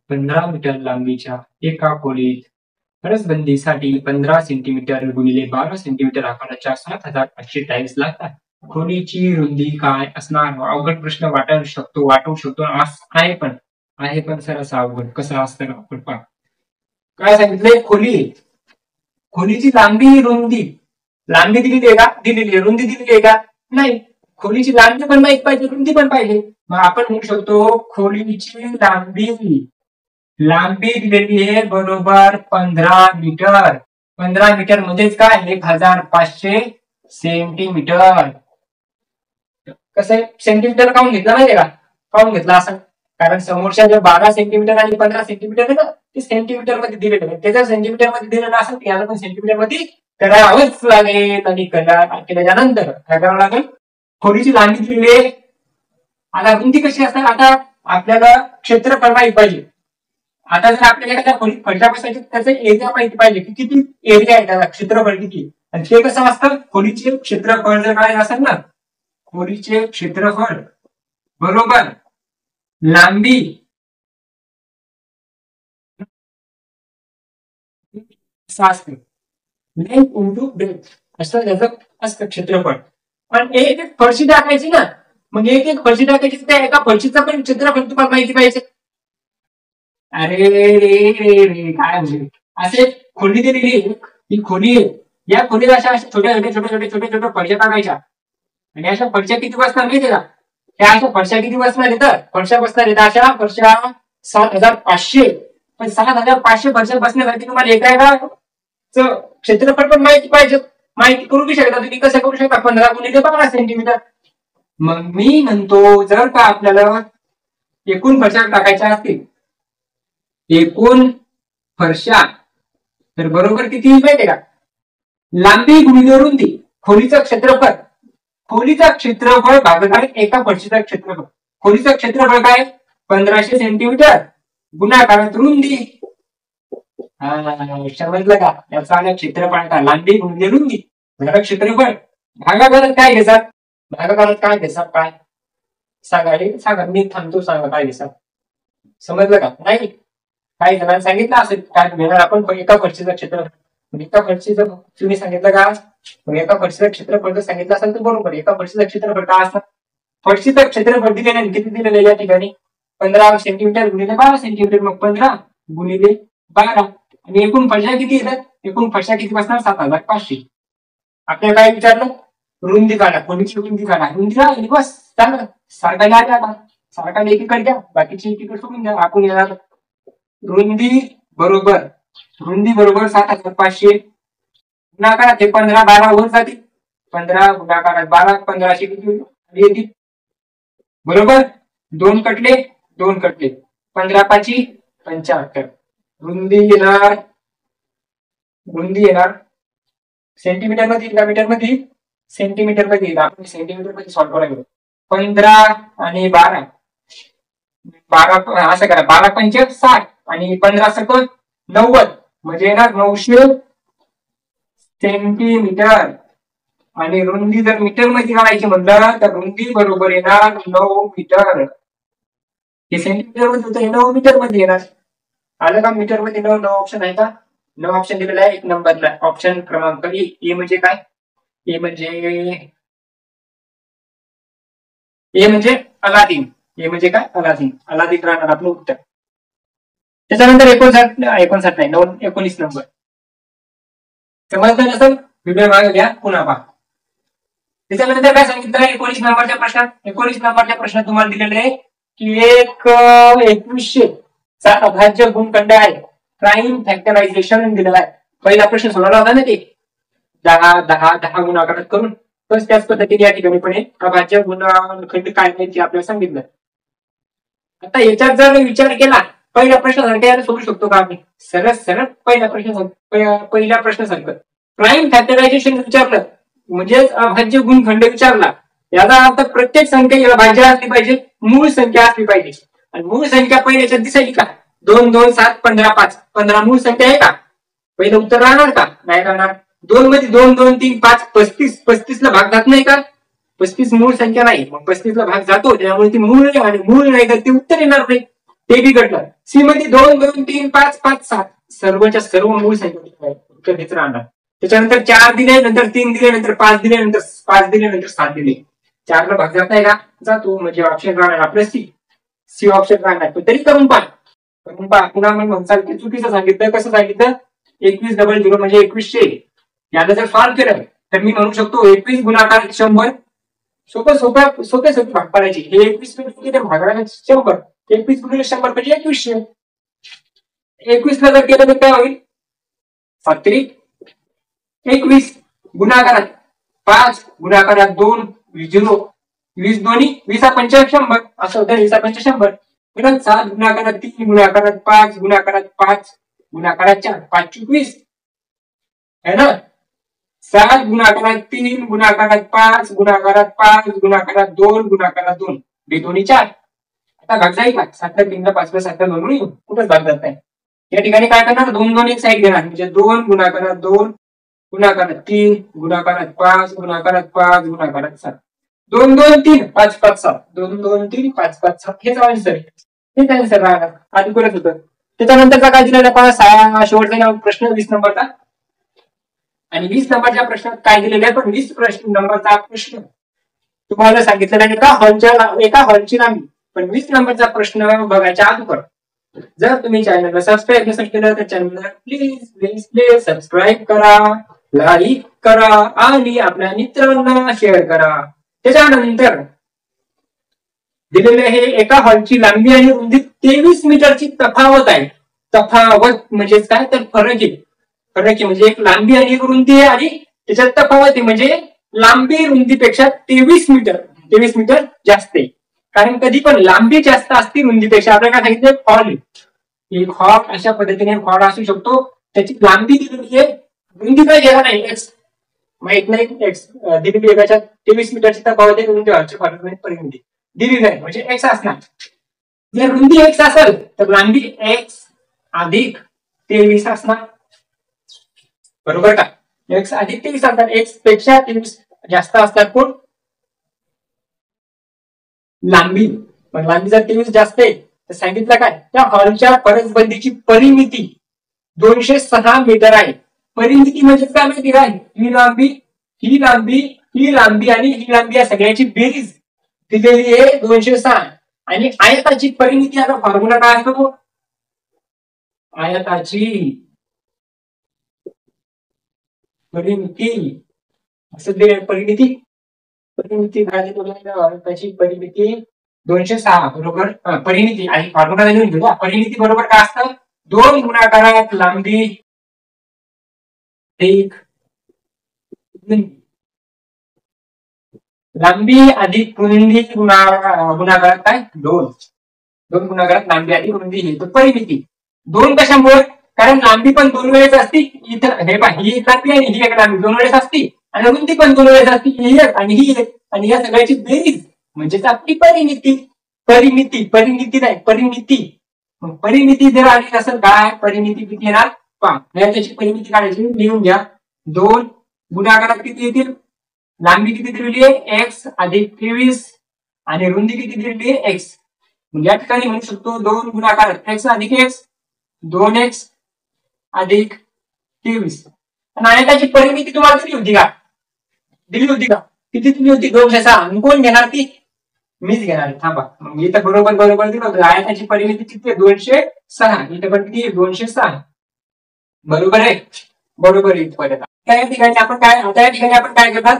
15 मीटर लांबीच्या एका खोलीत फरसबंदीसाठी 15 सेंटीमीटर गुणिले 12 सेंटीमीटर आकाराच्या 7,500 टाईल्स लागतात. खोलीची रुंदी काय असणार? अवघड प्रश्न वाटू शकतो आहे पण सर असं अवघड कसं असतं अवघड पहा. काय सांगितलंय? खोलीची लांबी दिलेली आहे का? दिलेली आहे. रुंदी दिलेली आहे का? नाही. खोलीची लांबी पण माहित पाहिजे, रुंदी पण पाहिजे. मग आपण म्हणू शकतो खोलीची लांबी दिलेली आहे बरोबर 15 मीटर. 15 मीटर म्हणजेच काय? 1500 सेंटीमीटर. कसं आहे? सेंटीमीटर काऊन घेतला माहितीये का? काऊन घेतला असं? कारण समोरच्या जे 12 सेंटीमीटर आणि 15 सेंटीमीटर आहे ना, ते सेंटीमीटर मध्ये दिलेलं आहे. त्याच्या सेंटीमीटर मध्ये दिलेलं असेल याला पण सेंटीमीटर मध्ये करावंच लागेल. आणि केल्याच्या नंतर काय करावं लागेल? खोलीची लांबी दिलेली आहे. आता रुंदी कशी असणार? आता आपल्याला क्षेत्रफळ माहिती पाहिजे. आता जर आपल्याला एखाद्या खोलीत फरशा बसायची त्याचा एरिया माहिती पाहिजे की किती एरिया आहे, त्याचा क्षेत्रफळ किती. आणि ते कसं असतं? खोलीचे क्षेत्रफळ जर काय असेल ना, खोलीचे क्षेत्रफळ बरोबर लांबी असतं. लेंथ इंटू ब्रेथ असं त्याचं असतं क्षेत्रफळ. पण एक फरशी टाकायची ना, मग एक फरशी टाकायची त्या एका फरशीचं पण क्षेत्रफळ तुम्हाला माहिती पाहिजे. अरे रे काय म्हणजे असे खोली दिलेली ही खोली आहे. या खोलीत अशा छोट्या फरशा टाकायच्या. आणि अशा फरशा किती बसणार माहिती का? त्या अशा फरशा किती बसणार येतात? फरशा बसणार येतात अशा फरशा 7,500. पण 7,500 फरशा बसण्यासाठी तुम्हाला एका क्षेत्रफळ पण माहिती पाहिजे. माहिती करू शकता तुम्ही. कसं करू शकता? 15 गुणिले 12 सेंटीमीटर. मग मी म्हणतो जर का आपल्याला एकूण फरशा टाकायच्या असतील, एकूण फरशा तर बरोबर किती माहितीये का? लांबी गुणिले रुंदी. खोलीचं क्षेत्रफळ भागाकार एका फरशीचं क्षेत्रफळ. खोलीचं क्षेत्रफळ काय? 1500 सेंटीमीटर गुणाकारात रुंदी. समजलं का? याचा क्षेत्रफळ का? लांबी गुणिले रुंदी क्षेत्रफळ. भागाकारात काय घेतात? काय सांगा मी थांबतो. सांगा काय घेतात? समजलं का? नाही काही जणांनी सांगितलं असेल काय घेणार आपण एका फरशीचं क्षेत्रफळ. एका फरशीचं तुम्ही सांगितलं का? एका फरशीचं क्षेत्रफळ जर सांगितलं असेल तर बरोबर. एका फरशीचं क्षेत्रफळ काय असतं? फरशीचं क्षेत्रफळ दिलेलं आहे. किती दिलेलं आहे या ठिकाणी? 15 सेंटीमीटर गुणिले 12 सेंटीमीटर. मग 15 गुणिले 12. आणि एकूण फरशा किती येतात? एकूण फरशा किती बसणार? 7,500. आपल्याला काय विचारलं? रुंदी काढा. खोलीची रुंदी काढा. रुंदी राहिली बस चांगलं. सारखा एकीकडे घ्या, बाकीची एकीकडे सोडून द्या. आपण येणार रुंदी बरोबर 7,500 गुणाकारात 15 12 वर जातील. 15 गुणाकारात 12 1500 किती येतील? बरोबर. 2 कटले 15 5 75. रुंदी येणार सेंटीमीटर मध्ये का मीटर मध्ये? सेंटीमीटर मध्ये. आपण सेंटीमीटर मध्ये सॉल्व्ह करायला 15 आणि 12 असं करा. 12 पंच 60 आणि 15 सकल 90 म्हणजे येणार 900 सेंटीमीटर. आणि रुंदी जर मीटर मध्ये काढायची म्हटलं तर रुंदी बरोबर येणार 9 मीटर. हे सेंटीमीटर मध्ये होतं, हे 9 मीटर मध्ये येणार. आलं का? मीटर मध्ये 9 ऑप्शन आहे का? 9 ऑप्शन दिलेला आहे 1 नंबरला. ऑप्शन क्रमांक ए म्हणजे काय? ए म्हणजे अलादीन. अलादीन राहणार आपलं उत्तर. त्याच्यानंतर 59 नाही 19 नंबर. समजलं नसेल व्हिडिओ मागे घ्या पुन्हा पहा. त्याच्यानंतर काय सांगितलं? 19 नंबरच्या प्रश्नात तुम्हाला दिलेलं आहे की एक 2100 चा अभाज्य गुणखंड आहे. प्राईम फॅक्टरायझेशन दिलेला आहे. पहिला प्रश्न सोडवला होता ना ते 10 गुणाकारात करून. बस त्याच पद्धतीने या ठिकाणी पण अभाज्य गुणखंड काय ते आपल्याला सांगितलं. आता याच्यात जर विचार केला पहिल्या प्रश्नासारखं याला सोडू शकतो का आम्ही? सरळ पहिल्या प्रश्नासारखं प्राईम फॅक्टरायझेशन विचारलं म्हणजेच अभाज्य गुणखंड विचारला. याचा अर्थ प्रत्येक संख्या अभाज्य असली पाहिजे, मूळ संख्या असली पाहिजे. आणि मूळ संख्या पहिल्याच्यात दिसायची का? 2 2 7 15 5. 15 मूळ संख्या आहे का? पहिलं उत्तर राहणार का? नाही राहणार. 2 मध्ये 2 2 3 5 35 ला भाग जात नाही का? 35 मूळ संख्या नाही, मग 35 ला भाग जातो त्यामुळे ती मूळ नाही तर ते उत्तर येणार नाही. ते बिघडलं. सी मध्ये 2 2 3 5 5 7 सर्वच्या सर्व मूळ संख्या उत्तर देत राहणार. त्याच्यानंतर 4 दिले, नंतर 3 दिले, नंतर 5 दिले, नंतर 5 दिले, नंतर 7 दिले. 4 ला भाग जात नाही का? जातो, म्हणजे ऑप्शन राहणार आपलं सी ऑप्शन राहणार. तरी करून पहा पुन्हा मग म्हणसाल की चुकीचं सांगितलं. कसं सांगितलं? 2100 म्हणजे 2100. याला जर सॉल्व्ह केलं तर मी म्हणू शकतो 21 गुणाकार 100. सोपे भाग पाडायचे. हे 21 भागाला 100. 21 गुणिले 100 म्हणजे 2100. 21 ला जर केलं तर काय होईल? 7 21 गुणाकारात 5 गुणाकारात 2 0 20 दोन्ही 20 पंच 100 असं होतं. 20 पंच 100. 7 गुणाकारात 3 गुणाकारात 5 गुणाकारात 5 गुणाकारात 4 5 20 है ना. 7 गुणाकारात 3 गुणाकारात 5 गुणाकारात 5 गुणाकारात 2 गुणाकारात 2 2 4. आता भाग जाईल का? 7 3 5 7 2 कुठंच भाग जात नाही. या ठिकाणी काय करणार? 2 2 एक साईड घेणार, म्हणजे 2 गुणाकारात 2 गुणाकारात 3 गुणाकारात 5 गुणाकारात 5 गुणाकारात 7 2 2 3 5 5 7 2 2 3 5 5 7 हेच आन्सर. हेच आन्सर राहणार. आधी करत होतं. त्याच्यानंतरचा काय दिलेला पहा, शेवटचा प्रश्न 20 नंबरचा. आणि 20 नंबरच्या प्रश्नात काय दिलेलं आहे? पण 20 नंबरचा प्रश्न तुम्हाला सांगितलेला आहे एका हॉलची लांबी. पण 20 नंबरचा प्रश्न बघायच्या अगोदर जर तुम्ही चॅनलला सबस्क्राईब नसेल केलं तर चॅनलला प्लीज सबस्क्राईब करा, लाईक करा आणि आपल्या मित्रांना शेअर करा. त्याच्यानंतर दिलेले हे एका हॉलची लांबी आणि रुंदी 23 मीटरची तफावत आहे. तफावत म्हणजे काय? तर फरक आहे. म्हणजे एक लांबी आणि एक रुंदी आहे आणि त्याच्यात तफावत आहे, म्हणजे लांबी रुंदीपेक्षा 23 मीटर जास्त आहे. कारण कधी पण लांबी जास्त असते रुंदीपेक्षा. आपल्याला काय सांगितलं? हॉल. एक हॉल अशा पद्धतीने हॉल असू शकतो. त्याची लांबी दिलेली आहे, रुंदी काय घ्यायला नाही, एक्स माहित नाही. एक्स दिलेली आहे, त्याच्यात 23 मीटरची तफावत आहे. रुंदी परिमिती दिलेली आहे, म्हणजे एक्स असणार. जर रुंदी एक्स असेल तर लांबी एक्स अधिक 23 असणार. बरोबर का? एक्स अधिक 23 असतात. एक्स पेक्षा 23 जास्त असतात कोण? लांबी. पण लांबी जर 23 जास्त आहे तर सांगितलं काय? त्या हॉलच्या फरसबंदीची परिमिती 206 मीटर आहे. परिमिती म्हणजे काय माहिती काय? ही लांबी आणि ही लांबी या सगळ्याची बेरीज दिलेली आहे 206. आणि आयताची परिमिती, आता फॉर्म्युला काय असतो? आयताची परिमिती असं परिमिती आयताची परिमिती 206 बरोबर. परिमिती आणि फॉर्म्युला लिहून घेऊ. परिमिती बरोबर काय असतं? 2 गुणाकारात लांबी एक लांबी अधिक रुंदी गुणाकारात काय? 2 गुणाकारात लांबी अधिक रुंदी ही तर परिमिती. 2 कशामुळे? कारण लांबी पण 2 वेळेस असती. इथं हे पहा, ही एक लांबी आणि ही एक लांबी 2 वेळेस असती, आणि रुंदी पण 2 वेळेस असती. ही एक आणि ही एक, आणि या सगळ्याची बेरीज म्हणजेच आपली परिमिती. परिमिती नाही, परिमिती जर आली असेल काय? परिमिती किती येणार पहा. त्याची परिमिती काढायची, लिहून घ्या. 2 गुणाकारात किती येतील? लांबी किती दिलेली आहे? एक्स अधिक 23 आणि रुंदी किती दिलेली आहे? एक्स. या ठिकाणी म्हणू शकतो 2 गुणाकारात एक्स अधिक एक्स 2x अधिक 23. आणि आयताची परिमिती तुम्हाला दिली होती का? किती दिली होती? 206. कोण घेणार ती? मीच घेणार. थांबा, मग इथं बरोबर दिलं होतं. आयताची परिमिती किती आहे? 206. इथं पण किती आहे? 206. बरोबर आहे. इथपर्यंत त्या ठिकाणी आपण काय करणार?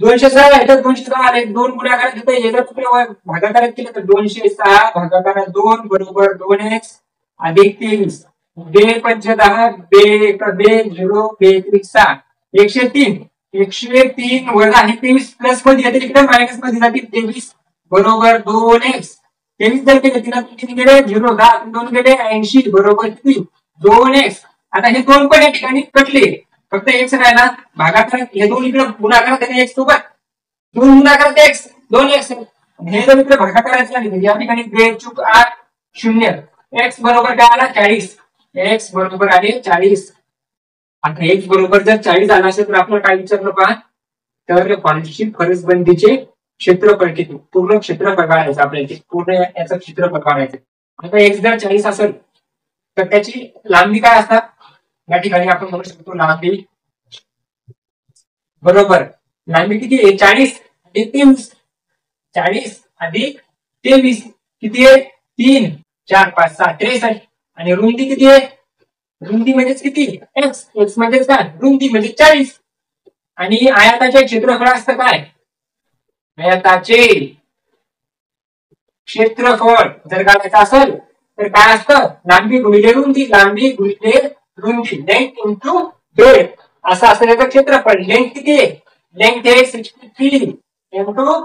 206 याच्यात 206 आले. 2 गुणाकारात घेतोय, याच्यात भागाकारात केलं तर 206 भागाकारात 2 बरोबर 2x अधिक 23. 2 पंच 10, 2 0 2 6 103. 103 वजा 23 प्लस मध्ये येते, इकडे मायनस मध्ये जातील 23 बरोबर 2x. 23 जर केले 3 किती गेले? 0 10 2 गेले 80 बरोबर किती? 2x. आता हे 2 पण या ठिकाणी कटले, फक्त x राहिला. भागाकारात हे 2 इकडे गुणाकारात आणि x सोबत 2 गुणाकारात x 2x. हे जर इकडे भागाकारात झाले या ठिकाणी 2 चूक 8 0. x बरोबर काय आला? 40. x बरोबर आले 40. आता x बरोबर जर 40 आला असेल तर आपण काय विचारलं पहा, तर हॉलची फरसबंदीचे क्षेत्रफळ किती? पूर्ण क्षेत्रफळ काढायचं आपल्याला. पूर्ण याचं क्षेत्रफळ काढायचं. आता x जर 40 असेल तर त्याची लांबी काय असणार? या ठिकाणी आपण म्हणू शकतो लांबी बरोबर लांबी किती आहे? 40 अधिक 23. 40 अधिक 23 किती आहे? 3 4 5 6 63. आणि रुंदी किती आहे? रुंदी म्हणजेच किती? एक्स. एक्स म्हणजेच काय? रुंदी म्हणजे 40. आणि आयताचे क्षेत्रफळ असतं काय? आयताचे क्षेत्रफळ जर काढायचं असेल तर काय असतं? लांबी गुणिले रुंदी. लांबी गुणिले रुंदी. लेंथ इंटू ब्रेथ असं असतं त्याचं क्षेत्रफळ. लेंथ किती आहे? लेंथ आहे 63 इंटू